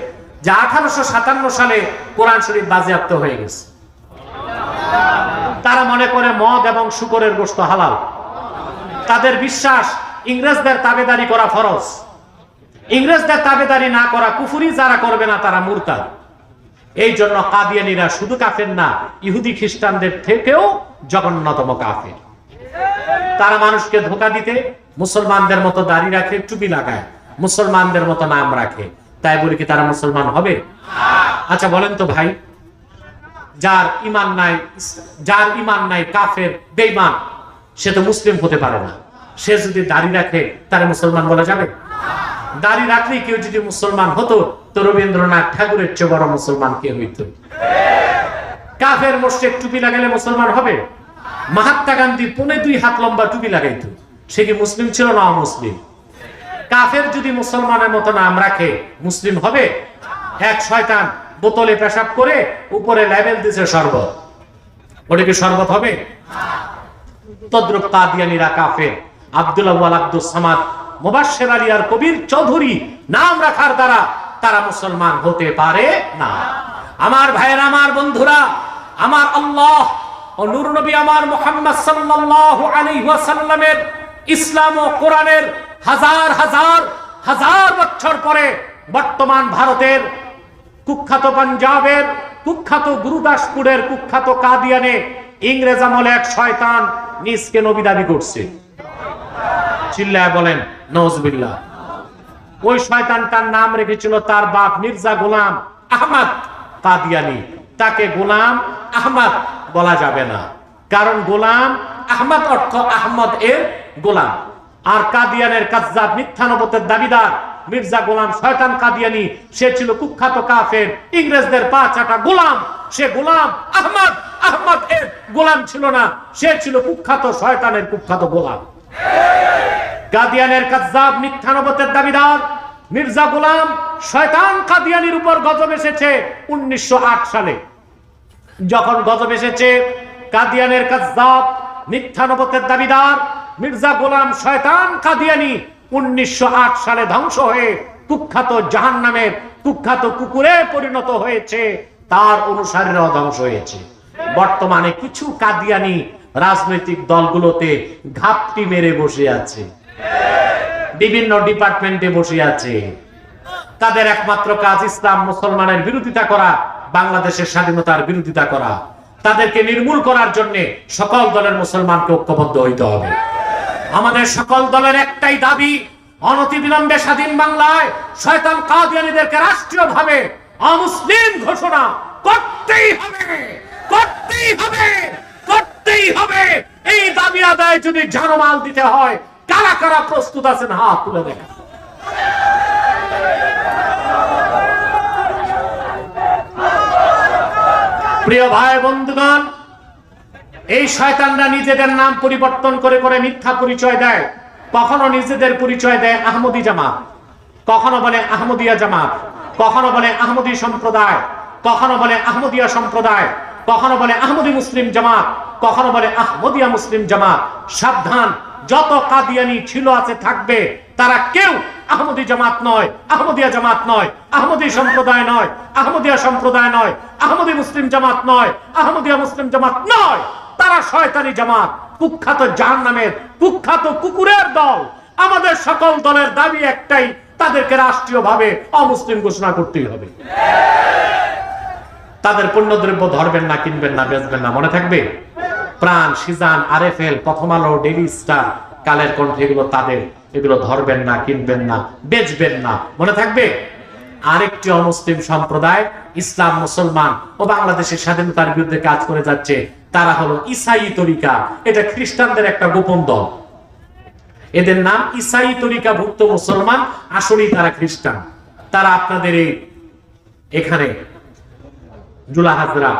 [SPEAKER 1] যে 1857 সালে কোরআন শরীফ বাজেয়াপ্ত হয়ে গেছে। তারা মনে করে মদ এবং শূকরের গোশত হালাল। তাদের বিশ্বাস ইংরেজদের তাবেদারি করা ফরজ, ইংরেজদের তাবেদারি না করা কুফরি, যারা করবে না তারা মুরতাদ। এই জন্য কাদিয়ানীরা শুধু কাফের না, ইহুদি খ্রিস্টানদের থেকেও জঘন্যতম কাফের। তারা মানুষকে ধোঁকা দিতে মুসলমানদের মতো দাড়ি রাখে, টুপি লাগায়, মুসলমানদের মতো নাম রাখে। তাই বলি কি তারা মুসলমান হবে? আচ্ছা বলেন তো ভাই, যার ইমান নাই কাফের, বেঈমান, সে তো মুসলিম হতে পারে না। সে যদি দাড়ি রাখে তার মুসলমান বলা যাবে? দাড়ি রাখলেই কেউ যদি মুসলমান হতো তো রবীন্দ্রনাথ ঠাকুরের চেয়ে বড় মুসলমান কে হইত? কাফের মোশরিক টুপি লাগালে মুসলমান হবে? মহাত্মা গান্ধী 2.5 হাত লম্বা টুপি লাগাইতো, সে কি মুসলিম ছিল না অমুসলিম? কাফের যদি মুসলমানের মতো নাম রাখে মুসলিম হবে? এক শয়তান বোতলে পেশাব করে উপরে লেবেল দিয়েছে শরবত, ওটা কি শরবত হবে? তদ্রুপ কাদিয়ানীরা কাফের। আব্দুল আউয়াল, আব্দুস সামাদ, মুবাশশির আলী আর কবির চৌধুরী নাম রাখার দ্বারা তারা মুসলমান হতে পারে না। আমার ভাইয়েরা, আমার বন্ধুরা, আমার আল্লাহ ও নূর নবী আমার মুহাম্মদ সাল্লাল্লাহু আলাইহি ওয়াসাল্লামের ইসলাম ও কোরআনের হাজার হাজার হাজার বছর পরে বর্তমান ভারতের কুখ্যাত, পাঞ্জাবের কুখ্যাত, গুরুদাসপুরের কুখ্যাত কাদিয়ানে ইংরেজ আমলে এক শয়তান নিজকে নবী দাবি করছে। চিল্লায় বলেন নাউজুবিল্লাহ। ওই শয়তানটার নাম রেখেছিল তার বাপ মির্জা গোলাম আহমদ কাদিয়ানী। তাকে গোলাম আহমদ বলা যাবে না, কারণ গোলাম আহমদ অর্থ আহমদ এর গোলাম। আর কাদিয়ানের কাজ্জাব, মিথ্যা নবুয়তের দাবিদার মির্জা গোলাম শয়তান কাদিয়ানী, সে ছিল কুখ্যাত কাফের, ইংরেজদের পা চাটা গোলাম। সে গোলাম আহমদ, আহমদ এর গোলাম ছিল না, সে ছিল কুখ্যাত শয়তানের কুখ্যাত গোলাম। কাদিয়ানের কাজ্জাব, মিথ্যা নবুয়তের দাবিদার মির্জা গোলাম শয়তান কাদিয়ানীর উপর গজব এসেছে 1908 সালে। যখন গজব এসেছে, কাদিয়ানের কাজ্জাব, মিথ্যা নবুয়তের দাবিদার মির্জা গোলাম শয়তান কাদিয়ানী 1908 সালে ধ্বংস হয়ে কুখ্যাত জাহান্নামের কুখ্যাত কুকুরে পরিণত হয়েছে, তার অনুসারীরাও ধ্বংস হয়েছে। বর্তমানে কিছু কাদিয়ানী রাজনৈতিক দলগুলোতে ঘাপটি মেরে বসে আছে, বিভিন্ন ডিপার্টমেন্টে বসে আছে। তাদের একমাত্র কাজ ইসলাম মুসলমানের বিরোধিতা করা, বাংলাদেশের স্বাধীনতার বিরোধিতা করা। তাদেরকে নির্মূল করার জন্য সকল দলের মুসলমানকে ঐক্যবদ্ধ হইতে হবে। আমাদের সকল দলের একটাই দাবি, অনতিবিলম্বে স্বাধীন বাংলায় শয়তান কাদিয়ানীদেরকে রাষ্ট্রীয়ভাবে অমুসলিম ঘোষণা করতেই হবে, করতেই হবে, করতেই হবে। এই দাবি আদায় যদি জানমাল দিতে হয়, কারা কারা প্রস্তুত আছেন হাত তুলে দেখেন। প্রিয় ভাই বন্ধুগণ, এই শয়তানরা নিজেদের নাম পরিবর্তন করে করে মিথ্যা পরিচয় দেয়। কখনো নিজেদের পরিচয় দেয় আহমদী জামাত, কখনো বলে আহমদিয়া জামাত, কখনো বলে আহমদী সম্প্রদায়, কখনো বলে আহমদিয়া সম্প্রদায়, কখনো বলে আহমদি মুসলিম জামাত, কখনো বলে আহমদিয়া মুসলিম জামাত। সাবধান, যত কাদিয়ানি ছিল আছে থাকবে, তারা কেউ আহমদি জামাত নয়, আহমদিয়া জামাত নয়, আহমদি সম্প্রদায় নয়, আহমদিয়া সম্প্রদায় নয়, আহমদি মুসলিম জামাত নয়, আহমদিয়া মুসলিম জামাত নয়। তারা শয়তানি জামাত, কুখ্যাত জাহান্নামের কুখ্যাত কুকুরের দল। আমাদের সকল দলের দাবি একটাই, তাদেরকে রাষ্ট্রীয়ভাবে অমুসলিম ঘোষণা করতেই হবে। তাদের পণ্যদ্রব্য ধরবেন না, কিনবেন না, বেচবেন না, মনে থাকবে? প্রাণ, সিজান, আরএফএল, প্রথম আলো, ডেইলি স্টার, কালের কণ্ঠ, এগুলো তাদের। এগুলো ধরবেন না, কিনবেন না, বেচবেন না, মনে থাকবে? আরেকটি অমুসলিম সম্প্রদায়, ইসলাম মুসলমান ও বাংলাদেশের স্বাধীনতার বিরুদ্ধে কাজ করে যাচ্ছে, তারা হলো ইসাই তরিকা। এটা খ্রিস্টানদের একটা গোপন দল। এদের নাম ইসাই তরিকা ভুক্ত মুসলমান, আসলেই তারা খ্রিস্টান। তারা আপনাদের এখানে জুলা হাজরা,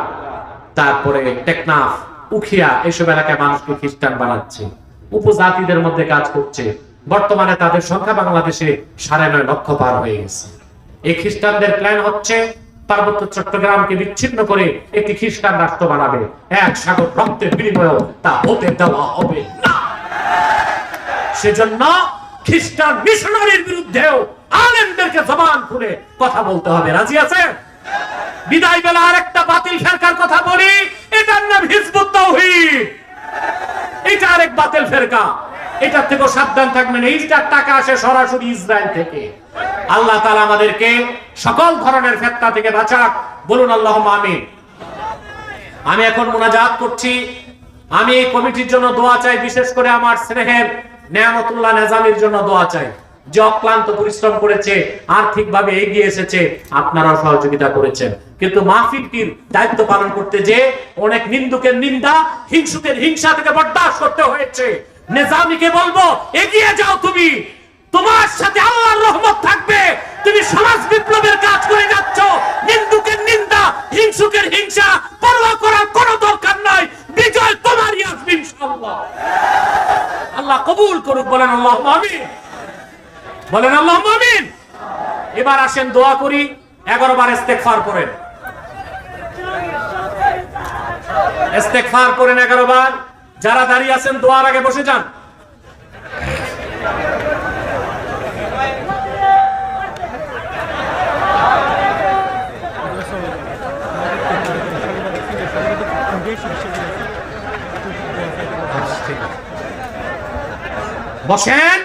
[SPEAKER 1] তারপরে টেকনাফ, উখিয়া, এসব এলাকায় মানুষকে খ্রিস্টান বানাচ্ছে, উপজাতিদের মধ্যে কাজ করছে। বর্তমানে তাদের সংখ্যা বাংলাদেশে 9.5 লক্ষ পার হয়ে গেছে। এই খ্রিস্টানদের প্ল্যান হচ্ছে পার্বত্য চট্টগ্রামকে বিচ্ছিন্ন করে একটি খ্রিস্টান রাষ্ট্র বানাবে। এক সাগর রক্তের বিনিময়ে তা হতে দেওয়া হবে না। সেজন্য খ্রিস্টান মিশনারির বিরুদ্ধেও আলেমদেরকে জবান খুলে কথা বলতে হবে। রাজি আছে? বিদায় বেলা আরেকটা বাতিল ফেরকার কথা বলি, এটার নাম হিজবুত তাওহীদ। এটা আরেক বাতিল ফেরকা, এটার থেকে সাবধান থাকবেন। এইটার টাকা আসে সরাসরি ইসরায়েল থেকে। আল্লাহ তাআলা আমাদেরকে সকল ধরনের ফিতনা থেকে বাঁচাক, বলুন আল্লাহুম্মা আমিন। আমি এখন মুনাজাত করছি। আমি এই কমিটির জন্য দোয়া চাই, বিশেষ করে আমার স্নেহের নেয়ামতুল্লাহ নেজামীর জন্য দোয়া চাই, যে অক্লান্ত পরিশ্রম করেছে, আর্থিকভাবে এগিয়ে এসেছে, আপনারাও সহযোগিতা করেছেন। কিন্তু মাহফিলটির দায়িত্ব পালন করতে যে অনেক নিন্দুকের নিন্দা, হিংসুকের হিংসা থেকে বরদাস্ত করতে হয়েছে। নেজামীকে বলবো, এগিয়ে যাও, তুমি, তোমার সাথে আল্লাহর রহমত থাকবে। তুমি সমাজ বিপ্লবের কাজ করে যাচ্ছ। নিন্দুকের নিন্দা, হিংসুকের হিংসা পরোয়া করার কোনো দরকার নাই। বিজয় তোমারই আসবে ইনশাআল্লাহ। আল্লাহ কবুল করুক, বলেন আল্লাহুম্মা আমিন, বলেন আল্লাহুম্মা আমিন। এবার আসেন দোয়া করি। 11 বার ইস্তেগফার করেন, ইস্তেগফার করেন 11 বার। যারা দাঁড়িয়ে আছেন দোয়ার আগে বসে যান। বসেন।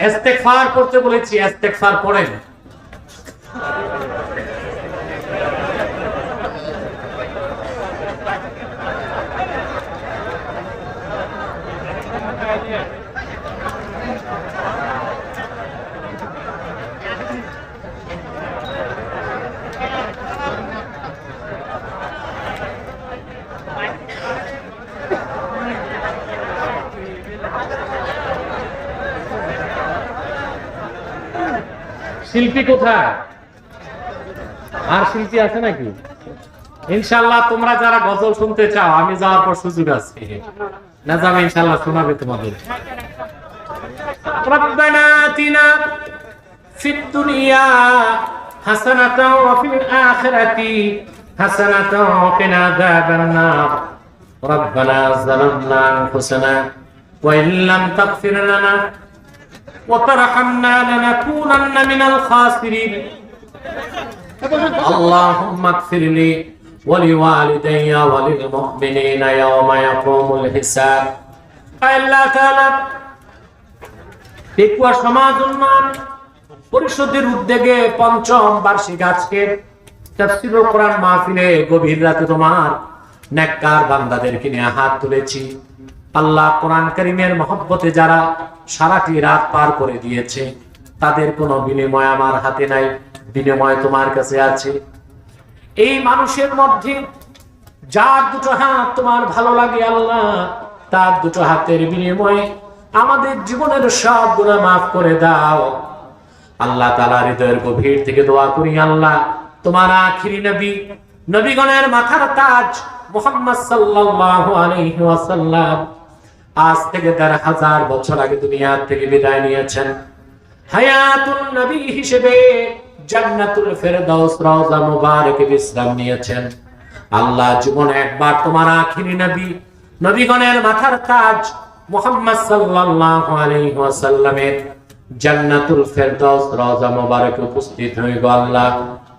[SPEAKER 1] ইস্তেগফার করতে বলেছি, ইস্তেগফার করেন। শিল্পী কোথায়? আর শিল্পী আছে নাকি? ইনশাআল্লাহ তোমরা যারা গজল শুনতে চাও, আমি যাওয়ার পর সুযোগ আছে, না যাবে ইনশাআল্লাহ শোনাবে তোমাদের। রব্বানা আতিনা ফিদ দুনিয়া হাসানাতাও ওয়া ফিল আখিরাতি হাসানাতাও ওয়া কিনা আযাবান নার। রব্বানা যালামনা আনফুসানা ওয়া ইন লাম তাগফির লানা وترحمنا لنكونن من الخاسرين. اللهم اغفر لي ولوالدي وللمؤمنين يوم يقوم الحساب. আল্লাহ তাআলা পেকুয়া সমাজ উন্নয়ন পরিষদের উদ্যোগে ৫ম বার্ষিক আজকের তাফসীরুল কোরআন মাহফিলে গভীর রাতে তোমার নেককার বান্দাদেরকে নিয়ে হাত তুলেছি। আল্লাহ কোরআন কারীমের মহব্বতে যারা সারাটি রাত পার করে দিয়েছে, তাদের কোনো বিনিময় আমার হাতে নাই, বিনিময় তোমার কাছে আছে। এই মানুষের মধ্যে যার দুটো হাত তোমার ভালো লাগে আল্লাহ, তার দুটো হাতের বিনিময়ে আমাদের জীবনের সব গুনাহ মাফ করে দাও। আল্লাহ তাআলা হৃদয়ের গভীর থেকে দোয়া করি, আল্লাহ তোমার আখিরি নবী, নবীগণের মাথার তাজ মুহাম্মদ সাল্লাল্লাহু আলাইহি ওয়াসাল্লাম আজ থেকে ১,৫০০ বছর আগে দুনিয়া থেকে বিদায় নিয়েছেন। হায়াতুন নবী হিসেবে জান্নাতুল ফেরদাউস রওজা মুবারকে বিশ্রাম নিয়েছেন। আল্লাহ জীবনে একবার তোমার আখিরি নবী, নবীগণের মাথার তাজ মুহাম্মদ সাল্লাল্লাহু আলাইহি ওয়াসাল্লামের জান্নাতুল ফেরদাউস রওজা মুবারকে উপস্থিত হয়ে গো আল্লাহ,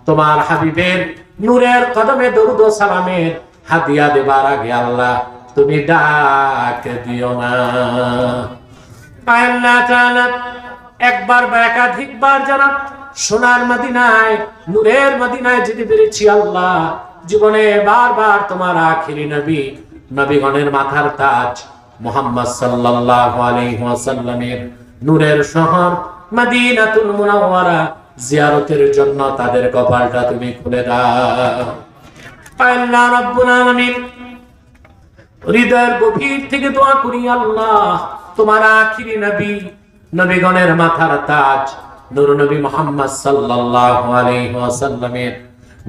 [SPEAKER 1] তোমার হাবিবের নূরের কদমে দরুদ ও সালামের হাদিয়া দেবার আগে আল্লাহ তুমি ডাক দিও না। আল্লাহ তাআলা একবার বা একাধিকবার যারা সোনার মদিনায়, নূরের মদিনায় যেতে পেরেছি আল্লাহ, জীবনে বারবার তোমার আখিরি নবী, নবীগণের মাথার তাজ মুহাম্মদ সাল্লাল্লাহু আলাইহি ওয়াসাল্লামের নূরের শহর মদিনাতুল মুনাওয়ারা জিয়ারতের জন্য তাদের কপালটা তুমি খুলে দাও। আল্লাহ রাব্বুল আলামিন হৃদয়ের গভীর থেকে দোয়া করি, আল্লাহ তোমার আখিরি নবী, নবীগণের মাথার তাজ নূর নবী মুহাম্মদ সাল্লাল্লাহু আলাইহি ওয়াসাল্লামের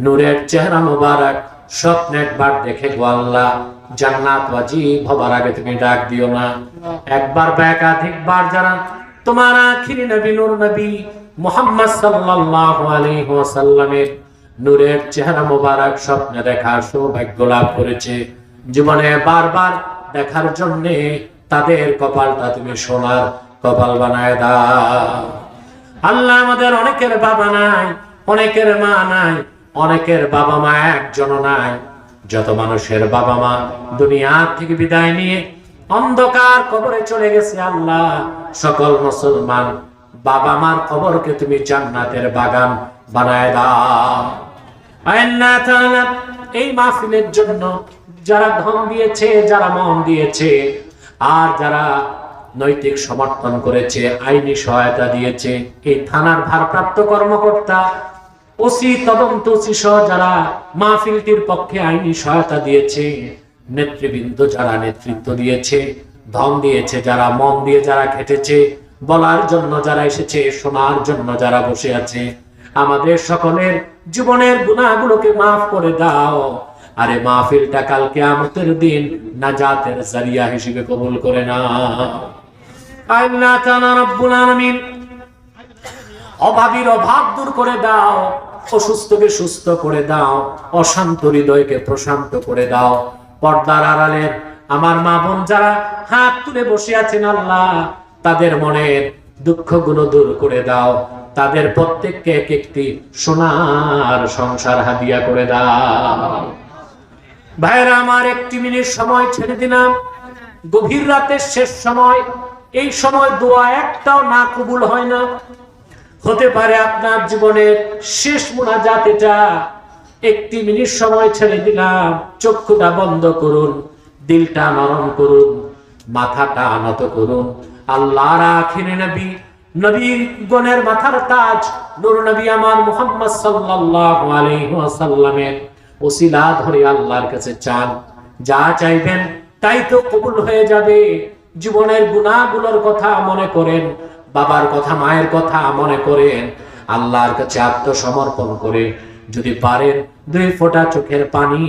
[SPEAKER 1] নূরের চেহারা মোবারক স্বপ্নে একবার দেখে গো আল্লাহ জান্নাত ওয়াজিব হবার আগে তুমি ডাক দিও না। একবার বা একাধিকবার যারা তোমার আখিরি নবী নূর নবী মুহাম্মদ সাল্লাল্লাহু আলাইহি ওয়াসাল্লামের নূরের চেহারা মোবারক স্বপ্নে দেখার সৌভাগ্য লাভ করেছে, জীবনে বারবার দেখার জন্য তাদের কপালটা তুমি সোনার কপাল বানায় দাও। আল্লাহ আমাদের অনেকের বাবা নাই, অনেকের মা নাই, অনেকের বাবা মা একজনও নাই। যত মানুষের বাবা মা দুনিয়া থেকে বিদায় নিয়ে অন্ধকার কবরে চলে গেছে আল্লাহ, সকল মুসলমান বাবা মার কবরকে তুমি জান্নাতের বাগান বানায় দাও। আল্লাহ তাআলা এই মাহফিলের জন্য যারা ধন দিয়েছে, যারা মন দিয়েছে, আর যারা নৈতিক সমর্থন করেছে, আইনি সহায়তা দিয়েছে, এই থানার ভারপ্রাপ্ত কর্মকর্তা, ওসি, তদন্ত ওসি সহ যারা মাহফিলটির পক্ষে আইনি সহায়তা দিয়েছে, নেতৃবৃন্দ যারা নেতৃত্ব দিয়েছে, ধন দিয়েছে, যারা মন দিয়ে যারা খেটেছে, বলার জন্য যারা এসেছে, শোনার জন্য যারা বসে আছে, আমাদের সকলের জীবনের গুনাহগুলোকে মাফ করে দাও। আরে মাহফিলটা কাল কিয়ামতের দিন নাজাতের জারিয়া হিসেবে কবুল করে নাও। আল্লাহ তাআলা রব্বুল আলামিন অভাবীর অভাব দূর করে দাও, অসুস্থকে সুস্থ করে দাও, অশান্ত হৃদয়কে প্রশান্ত করে দাও। পর্দার আড়ালের আমার মা বোন যারা হাত তুলে বসে আছেন আল্লাহ, তাদের মনের দুঃখগুলো দূর করে দাও, তাদের প্রত্যেককে এক একটি সোনার সংসার হাদিয়া করে দাও। ভাইরা আমার, একটি মিনিট সময় ছেড়ে দিলাম, গভীর রাতের শেষ সময়, এই সময় দোয়া একটাও না কবুল হয় না। হতে পারে আপনার জীবনের শেষ মুনাজাত এটা। একটি মিনিট সময় ছেড়ে দিলাম, চক্ষুটা বন্ধ করুন, দিলটা নরম করুন, মাথাটা নত করুন। আল্লাহর আখিরি নবী, নবীগণের মাথার তাজ নূর নবী আমার মুহাম্মদ সাল্লাল্লাহু আলাইহি ওয়াসাল্লামের ওসিলা ধরে আল্লাহর কাছে চান, যা চাইবেন তাই তো কবুল হয়ে যাবে। জীবনের গুনাহগুলোর কথা মনে করেন, বাবার কথা, মায়ের কথা মনে করেন, আল্লাহর কাছে আত্মসমর্পণ করে যদি পারেন 2 ফোঁটা চোখের পানি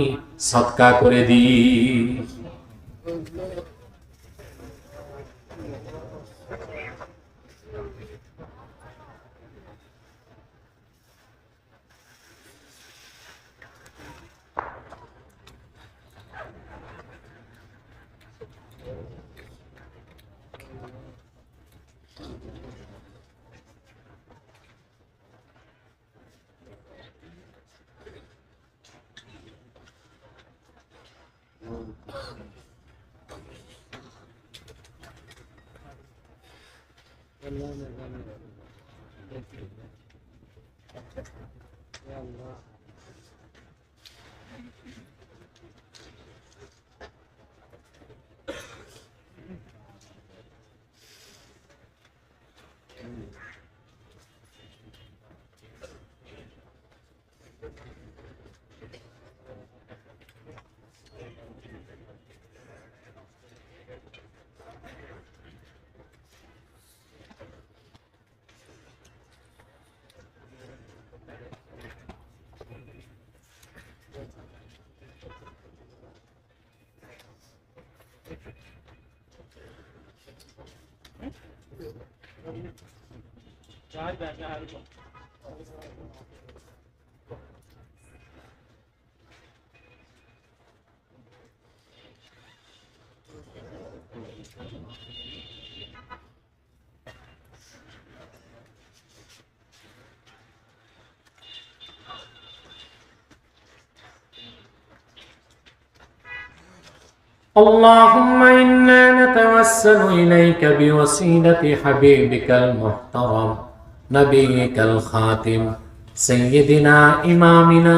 [SPEAKER 1] সদকা করে দিই। اللهم إنا نتوسل إليك بوسيلة حبيبك المحترم نبيك الخاتم سيدنا إمامنا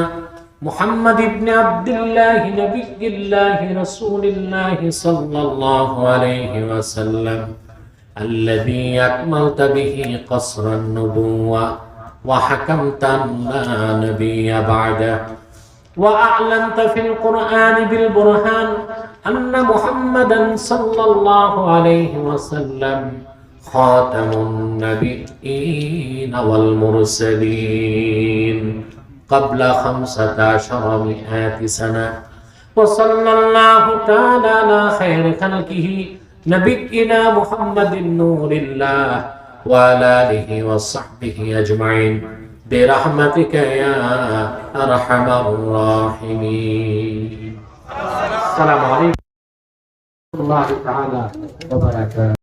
[SPEAKER 1] محمد بن عبد الله نبي الله رسول الله صلى الله عليه وسلم الذي أكملت به قصر النبوة وحكمت أن لا نبي بعده وأعلنت في القرآن بالبرهان أن محمدا صلى الله عليه وسلم خاتم النبيين والمرسلين قبل 1500 سنة وصلى الله تعالى على خير خلقه نبينا محمد نور الله وعلى آله وصحبه أجمعين برحمتك يا أرحم الراحمين. السلام عليكم ورحمة الله تعالى وبركاته.